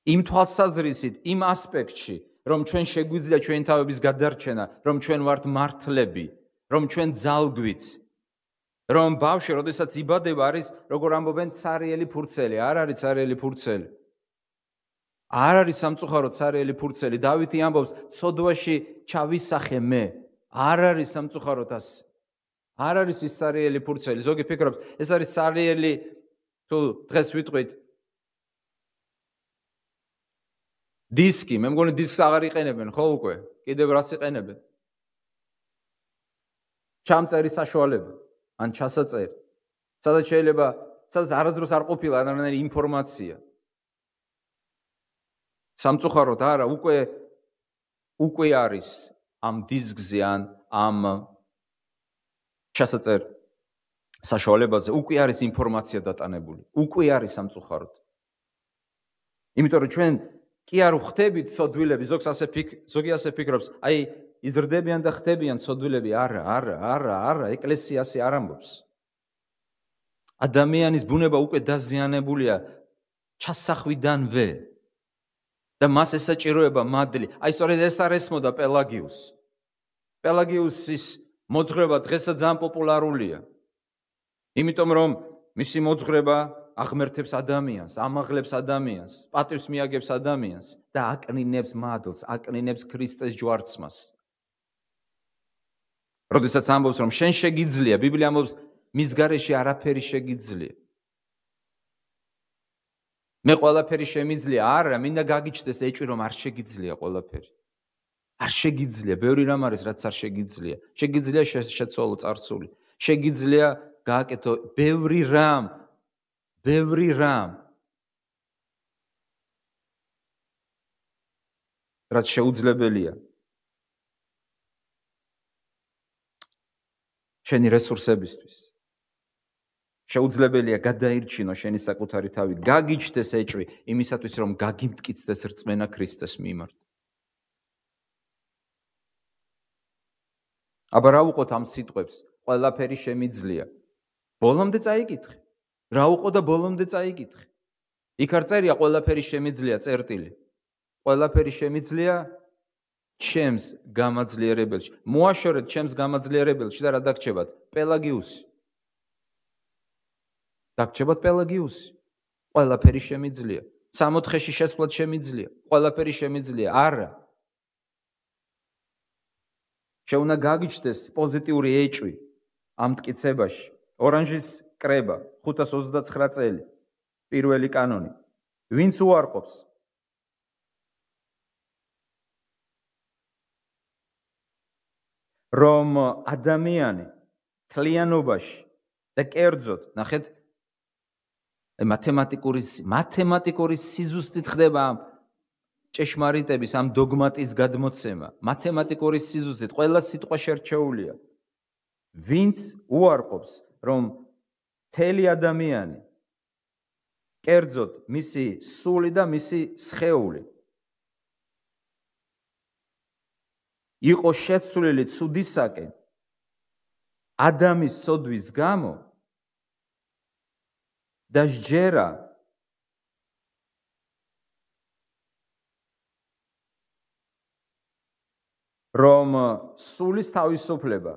A: იმ თვალსაზრისით, იმ ასპექტში, რომ ჩვენ შეგვიძლია ჩვენი თავების გადარჩენა, რომ ჩვენ ვართ მართლები, რომ ჩვენ ძალგვით, რომ ბავშვი, როდესაც იბადება, არის, როგორ ამბობენ, ცარიელი ფურცელი, არ არის ცარიელი ფურცელი. არ არის სამწუხაროდ ცარიელი ფურცელი. დავითი ამბობს, ცოდვაში ჩავისახე მე. არ არის სამწუხაროდ ასე. არ არის ის ცარიელი ფურცელი. ზოგი ფიქრობს, ეს არის ცარიელი, თუ დღეს ვიტყვით დისკი, მე მგონი დისკს აღარ იყენებენ, ხო უკვე? კიდევ რას იყენებენ? ჩამწერი საშუალება, ან ჩასაწერი. სადაც შეიძლება, სადაც არასდროს არ ყოფილა არანაირი ინფორმაცია. სამწუხაროდ არა, უკვე არის ამ დისკზე ან ამ ჩასაწერ საშუალებაზე უკვე არის ინფორმაცია დატანებული. უკვე არის სამწუხაროდ. იმიტომ რომ ჩვენ კი არ ვხდებით ცოდვილები, ზოგი ასე ფიქრობს, აი იზრდებიან და ხდებიან ცოდვილები, არა, ეკლესია ასე არ ამბობს. ადამიანის ბუნება უკვე დაზიანებულია ჩასახვიდანვე და მას ესაჭიროება მადლი. აი სწორედ ეს არ ესმოდა პელაგიუსს. პელაგიუსის მოძღვრება დღესაც ძალიან პოპულარულია. იმიტომ რომ მისი მოძღვრება აღმერთებს ადამიანს, ამაღლებს ადამიანს, პატივს მიაგებს ადამიანს და აკნინებს მადლს, აკნინებს ქრისტეს ჯვარცმას. როდესაც ამბობს, რომ შენ შეგიძლია, ბიბლია ამბობს, მის გარეშე არაფერი შეგიძლია. მე ყველაფერი შემიძლია, არა, მინდა გაგიჩნდეს ეჭვი, რომ არ შეგიძლია ყველაფერი. არ შეგიძლია, ბევრი რამ არის, რაც არ შეგიძლია. შეგიძლია შეცვალო წარსული. შეგიძლია გააკეთო ბევრი რამ. რაც შეუძლებელია. შენი რესურსებისთვის. შეუძლებელია გადაირჩინო შენი საკუთარი თავი, გაგიჩნდეს ეჭვი იმისათვის, რომ გაგიმტკიცდეს რწმენა ქრისტეს მიმართ. აბა რა უყოთ ამ სიტყვებს? ყველაფერი შემიძლია. ბოლომდე წაიკითხე. რა უყო და ბოლომდე წაიკითხე. იქ არ წერია ყველაფერი შემიძლია წერტილი. ყველაფერი შემიძლია ჩემს გამაძლიერებელში. მოაშორეთ ჩემს გამაძლიერებელში და რა დაგჭებათ? პელაგიუსი. დაგჭებათ პელაგიუსი. ყველაფერი შემიძლია. 60-ში შესვლად შემიძლია. ყველაფერი შემიძლია. არა. შეუნა გაგიჩნდეს პოზიტიური ეჭვი ამ მტკიცებაში. ორანჟის კრება 529 წელი. პირველი კანონი. ვინც უარყოფს რომ ადამიანი თლიანობაში და კერძოდ, ნახეთ, მათემატიკური სიზუსტით ხდება ჭეშმარიტების ამ დოგმატის გადმოცემა. მათემატიკური სიზუსტით ყველა სიტყვა შერჩეულია. ვინც უარყოფს, რომ მთელი ადამიანი, კერძოდ მისი სული და მისი სხეული იყო შეცვლილი ცუდისაკენ ადამიანის სოდვის გამო და სჯერა რომ სულის თავისუფლება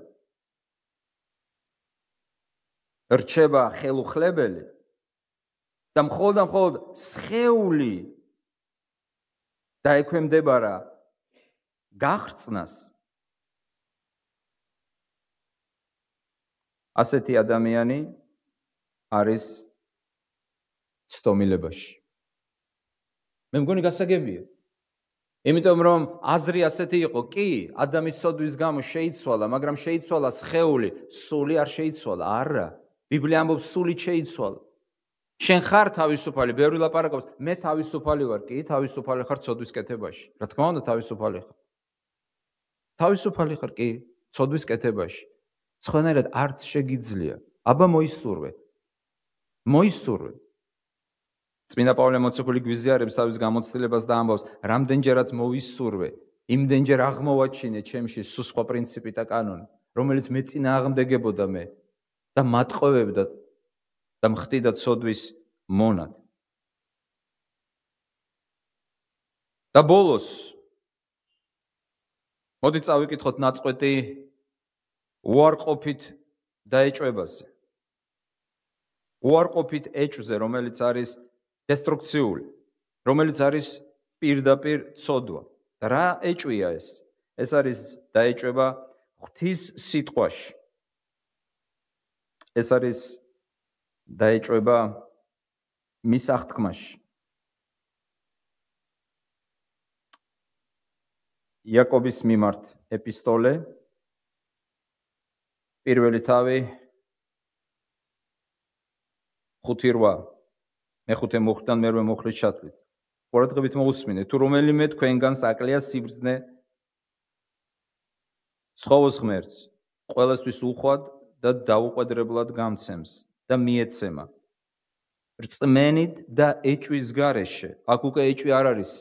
A: რჩება ხელუხლებელი და მხოლოდ სხეული დაექვემდებარა გაღწნას, ასეთი ადამიანი არის ცდომილებაში. მე მგონი გასაგებია. იმიტომ რომ აზრი ასეთი იყო, კი, ადამის ცოდვის გამო შეიცვალა, მაგრამ შეიცვალა სხეული, სული არ შეიცვალა. არა, ბიბლია ამბობს, სული შეიცვალა. შენ ხარ თავისუფალი, ბევრი ლაპარაკობს, მე თავისუფალი ვარ, კი, თავისუფალი ხარ ცოდვის კეთებაში. რა თქმა უნდა, თავისუფალი ხარ. თავისუფალი ხარ, კი, ცოდვის კეთებაში. სხვანაირად არც შეგიძლია. აბა მოისურვე. მოისურვე. წმინდა პავლე მოციქული გვიზიარებს თავის გამოცდილებას და ამბობს, რამდენჯერაც მოვისურვე, იმდენჯერ აღმოვაჩინე ჩემში სხვა პრინციპი და კანონი, რომელიც მეწინააღმდეგებოდა მე და მატყოვებდა და მხდიდა ცოდვის მონად. და ბოლოს მოდი წავიკითხოთ ნაწყვეტი უარყოფით დაეჭვებაზე. უარყოფით ეჭვზე, რომელიც არის დესტრუქციული, რომელიც არის პირდაპირ ცოდვა. და რა ეჭვია ეს? ეს არის დაეჭვება ღვთის სიტყვაში. ეს არის დაეჭვება მის აღთქმაში. იაკობის მიმართ ეპისტოლე, პირველი თავი 5:8. მეხუთე მუხლიდან მერვე მუხლის ჩათვლით. ყურადღებით მოусმინეთ, თუ რომელიმე თქვენგანს აკლია სიბრძნე სხოვოს ღმერთს, ყველასთვის უხვად და დაუყვედრებლად გამცემს და მიეცემა. რწმენით და ეჭვის გარეშე, აქ უკვე ეჭვი არ არის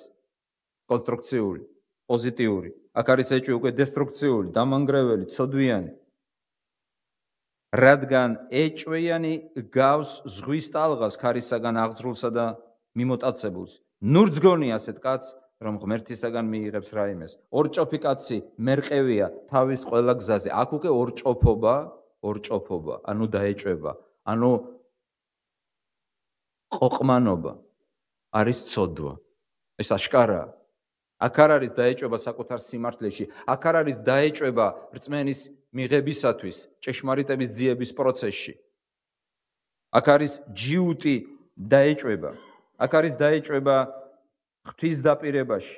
A: კონსტრუქციული, პოზიტიური, აქ არის ეჭვი უკვე დესტრუქციული, დამანგრეველი, ცოდვიანი. რადგან ეჭვიანი გავს ზღვის ტალღას ქარისაგან აღზრულსა და მიმოტაცებულს. ნურძგონი ასეთ კაცს, რომ ღმერთისაგან მიიღებს რაიმეს. ორჭოფი კაცი მერყევია თავის ყველა გზაზე. აქ უკვე ორჭოფობა, ანუ დაეჭვება, ანუ ყოყმანობა არის ცოდვა. ეს აშკარაა. აქ არ არის დაეჭვება საკუთარ სიმართლეში, აქ არ არის დაეჭვება რწმენის მიღებისათვის, ჭეშმარიტების ძიების პროცესში. აქ არის ჯიუტი დაეჭვება, აქ არის დაეჭვება ღვთის დაპირებაში,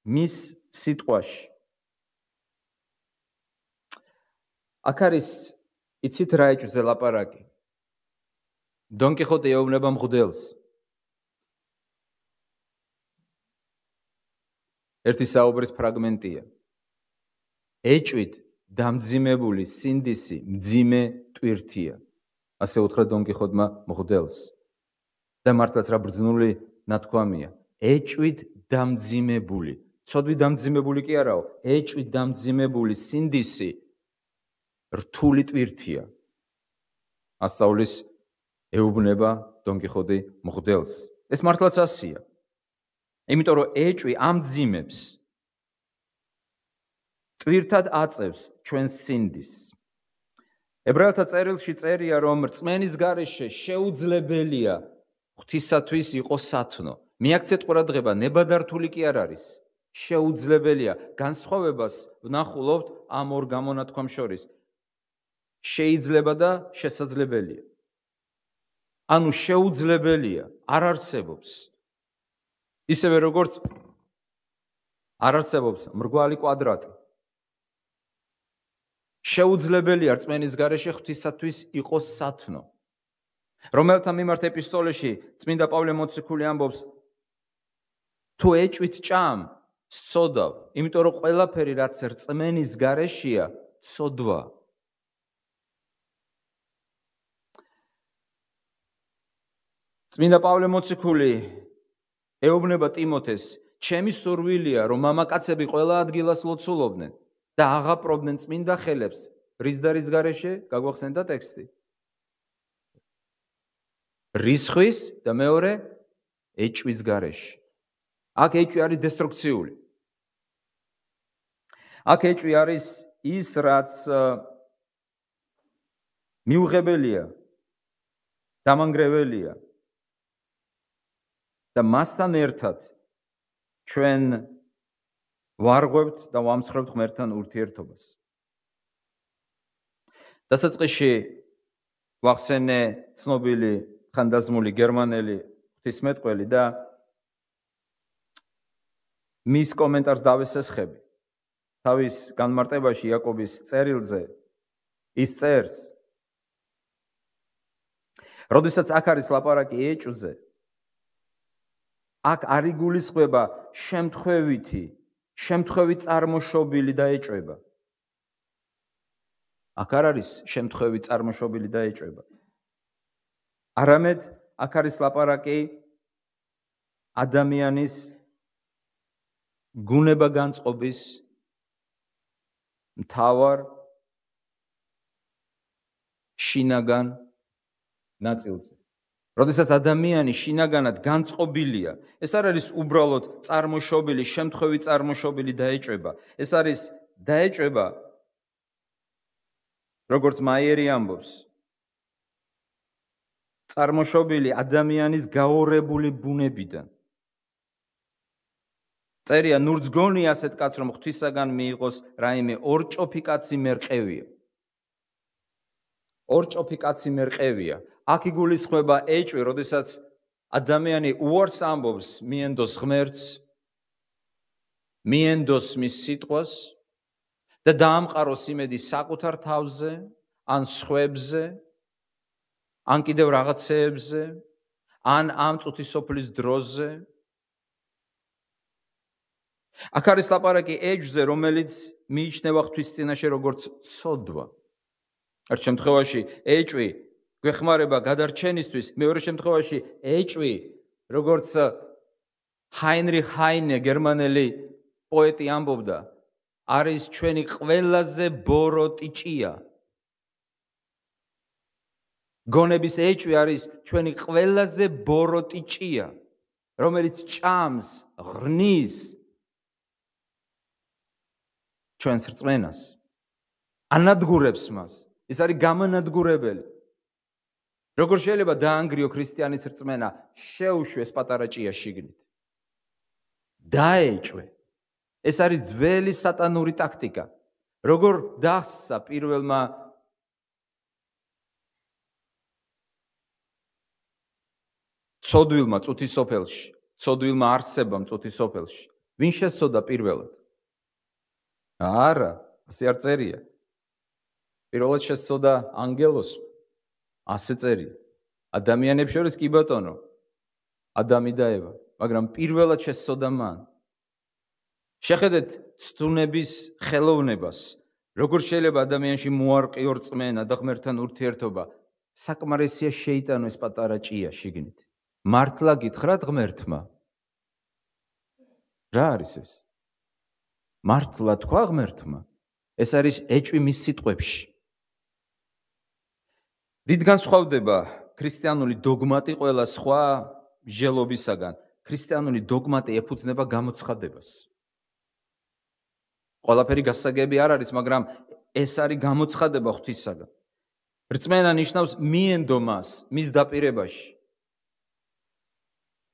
A: მის სიტყვაში. აქ არის, იცით რა ეჭვზე ლაპარაკი? დონ კიხოტე ეუბნება მღვდელს. ერთი საუბრის ფრაგმენტია. ეჭვით დამძიმებული სინდისი მძიმე ტვირთია. ასე უთხრა დონ კიხოტმა მღვდელს. და მართლაც რა ბრძნული ნათქვამია. ეჭვით დამძიმებული. ცოდვით დამძიმებული კი არაო, ეჭვით დამძიმებული სინდისი რთული ტვირთია. ასწავლის ეუბნება დონ კიხოტი მღვდელს. ეს მართლაც ასია. იმიტომ რომ ეჭვი ამძიმებს, ტვირთად აწევს ჩვენს სინდისს. ებრაელთა წერილში წერია, რომ რწმენის გარეშე შეუძლებელია ღვთისათვის იყოს სათნო. მიაქცეთ ყურადღება, ნებადართული კი არ არის. შეუძლებელია. განსხვავებას ვნახულობთ ამ ორ გამონათქვამ შორის. შეიძლება და შესაძლებელია. ანუ შეუძლებელია, არ არსებობს. ისევე როგორც არ არსებობს მრგვალი კვადრატი. შეუძლებელია რწმენის გარეშე ღვთისათვის იყოს სათნო. რომელთა მიმართ ეპისტოლეში წმინდა პავლე მოციქული ამბობს, თუ ეჭვით ჭამ, სცოდავ, იმიტომ რომ ყველაფერი რაც რწმენის გარეშეა, ცოდვა. წმინდა პავლე მოციქული ეუბნება ტიმოთეს, ჩემი სურვილია, რომ მამაკაცები ყველა ადგილას ლოცულობდნენ და აღაპრობდნენ წმინდა ხელებს, რის და რის გარეშე, გაგვახსენდა ტექსტი. რისხვის და მეორე ეჭვის გარეშე. აქ ეჭვი არის დესტრუქციული. აქ ეჭვი არის ის, რაც მიუღებელია, დამანგრეველია. და მასთან ერთად ჩვენ ვარღვევთ და ვამსხვრევთ ღმერთთან ურთიერთობას. დასაწყისში ვახსენე ცნობილი ხანდაზმული გერმანელი ღვთისმეტყველი და მის კომენტარს დავესესხები. თავის განმარტებაში იაკობის წერილზე ის წერს, როდესაც აქ არის ლაპარაკი ეჭვზე, აქ არ იგულისხმება შემთხვევით წარმოშობილი და ეჭვება. აქ არ არის შემთხვევით წარმოშობილი და ეჭვება. არამედ აქ არის ლაპარაკი ადამიანის გუნება განწყობის მთავარ შინაგან ნაწილზე. როდესაც ადამიანი შინაგანად განწყობილია, ეს არ არის უბრალოდ წარმოშობილი, შემთხვევით წარმოშობილი დაეჭვება. ეს არის დაეჭვება, როგორც მაიერი ამბობს, წარმოშობილი ადამიანის გაორებული ბუნებიდან. წერია, ნურც გონია ასეთ კაცს, რომ ღვთისაგან მიიღოს რაიმე ორჭოფი კაცი მერყევია. ორჭოფი კაცი მერყევია. აქ იგულისხმება ეჭვი, როდესაც ადამიანი უარს ამბობს მიენდოს ღმერთს, მიენდოს მის სიტყვას და დაამყაროს იმედი საკუთარ თავზე, ან სხვებზე, ან კიდევ რაღაცეებზე, ან ამ წუთისოფლის დროზე. აქ არის ლაპარაკი ეჭვზე, რომელიც მიიჩნევა ღვთის წინაშე როგორც ცოდვა. ერთ შემთხვევაში ეჭვი გვეხმარება გადარჩენისთვის, მეორე შემთხვევაში ეჭვი, როგორც ჰაინრიხ ჰაინე, გერმანელი პოეტი ამბობდა, არის ჩვენი ყველაზე ბოროტი ჭია. გონების ეჭვი არის ჩვენი ყველაზე ბოროტი ჭია, რომელიც ჭამს, ღრნის ჩვენს რწმენას, ანადგურებს მას. ის არის გამანადგურებელი. როგორ შეიძლება დაანგრიო ქრისტიანის რწმენა, შეუშვეს პატარა ჭია შიგნით. დაეჭვე. ეს არის ძველი სატანური ტაქტიკა. როგორ დასცა პირველმა ცოდვილმა წუთისოფელში, ცოდვილმა არსებამ წუთისოფელში. ვინ შეცოდა პირველად? არა, ასე არ წერია. პირველად შეცოდა ანგელოსმა. ასე წერია. ადამიანებს შორის კი ბატონო, ადამი და ევა, მაგრამ პირველად შეცოდა მან. შეხედეთ ცდუნების ხელოვნებას, როგორ შეიძლება ადამიანში მოარყიო რწმენა და ღმერთთან ურთიერთობა. საკმარისია შეიტანო ეს პატარა ჭია შიგნით. მართლა გითხრათ ღმერთმა? რა არის ეს? მართლა თქვა ღმერთმა? ეს არის ეჭვი მის სიტყვებში. რით განსხვავდება ქრისტიანული დოგმატი ყველა სხვა მსჯელობისაგან? ქრისტიანული დოგმატი ეფუძნება გამოცხადებას. ყველაფერი გასაგები არ არის, მაგრამ ეს არის გამოცხადება ღვთისაგან. რწმენა ნიშნავს მიენდო მას, მის დაპირებაში.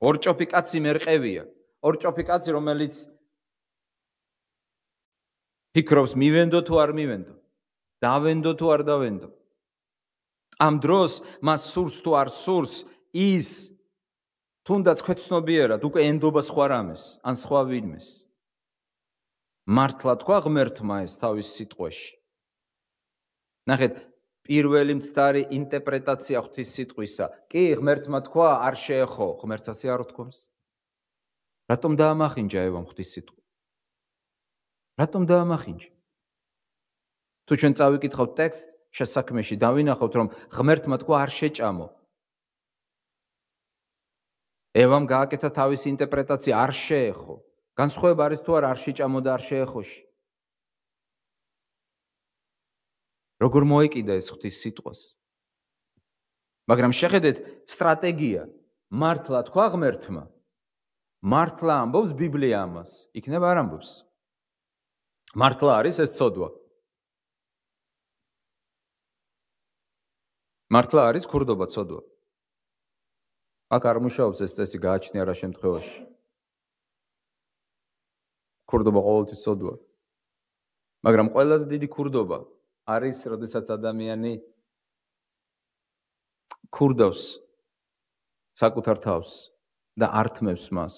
A: ორჭოფი კაცი მერყევია. ორჭოფი კაცი, რომელიც ფიქრობს მივენდო თუ არ მივენდო, დავენდო თუ არ დავენდო. ამ დროს მას სურს თუ არ სურს, ის თუნდაც ქვეცნობიერად უკვე ენდობა სხვა რამეს, ან სხვა ვინმეს. მართლა თქვა ღმერთმა ეს თავის სიტყვაში. ნახეთ, პირველი მცდარი ინტერპრეტაცია ღვთის სიტყვისა. კი, ღმერთმა თქვა, არ შეეხო, ღმერთს ასე არ უთქვამს. რატომ დაამახინჯა ევამ ღვთის სიტყვა? რატომ დაამახინჯა? თუ ჩვენ წავიკითხავთ ტექსტს შესაქმეში, დავინახავთ, რომ ღმერთმა თქვა არ შეჭამო. ევამ გააკეთა თავისი ინტერპრეტაცია, არ შეეხო. განსხვავება არის თუ არ შეჭამო და არ შეეხოში. როგორ მოეკიდა ეს ღვთის სიტყვას? მაგრამ შეხედეთ სტრატეგია. მართლა თქვა ღმერთმა. მართლა ამბობს ბიბლია ამას. იქნება არ ამბობს. მართლა არის ეს ცოდვა. მართლა არის ქურდობა ცოდვა. აქ არ მუშაობს ეს წესი, გააჩნია რა შემთხვევაში. ქურდობა ყოველთვის ცოდვა. მაგრამ ყველაზე დიდი ქურდობა არის, როდესაც ადამიანი ქურდავს საკუთარ თავს, და ართმევს მას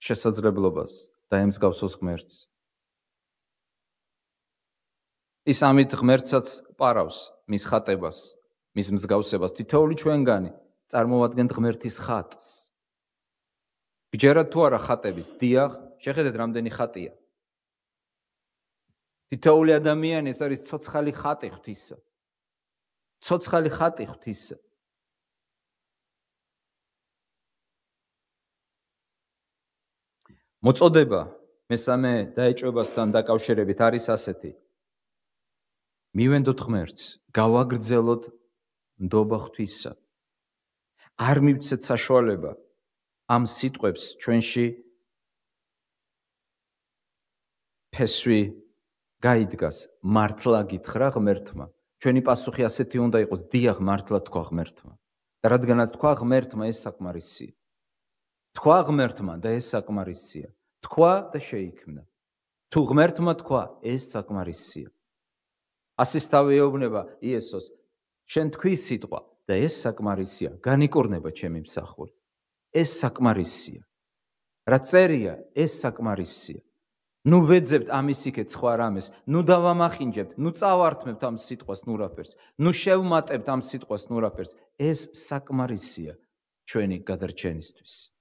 A: შესაძლებლობას და ემსგავსოს ღმერთს. ის ამით ღმერთსაც პარავს მის ხატებას, მის მსგავსებას. თითოეული ჩვენგანი წარმოვადგენთ ღმერთის ხატს. გჯერათ თუ არა ხატების? დიახ, შეხედეთ რამდენი ხატია. თითოეული ადამიანი ეს არის ცოცხალი ხატი ღვთისა. ცოცხალი ხატი ღვთისა. მოწოდება მესამე დაეჭვებასთან დაკავშირებით არის ასეთი: მივენდოთ ღმერთს, გავაგრძელოთ ნდობა ღვთისა. არ მივცეთ საშუალება ამ სიტყვებს ჩვენში ფესვი გაიდგას. მართლა გითხრა ღმერთმა. ჩვენი პასუხი ასეთი უნდა იყოს: დიახ, მართლა თქვა ღმერთმა. და რადგანაც თქვა ღმერთმა, ეს საკმარისია. თქვა ღმერთმა და ეს საკმარისია. თქვა და შეიქმნა. თუ ღმერთმა თქვა, ეს საკმარისია. ასისთავე ეუბნება იესოს: შენ თქვი სიტყვა და ეს საკმარისია. განიკურნება ჩემი მსახური. ეს საკმარისია. რა წერია, ეს საკმარისია. ნუ ვეძებთ ამისიქეთ სხვა რამეს, ნუ დავამახინჯებთ, ნუ წავართმევთ ამ სიტყვას ნურაფერს, ნუ შევმატებთ ამ სიტყვას ნურაფერს. ეს საკმარისია ჩვენი გადარჩენისთვის.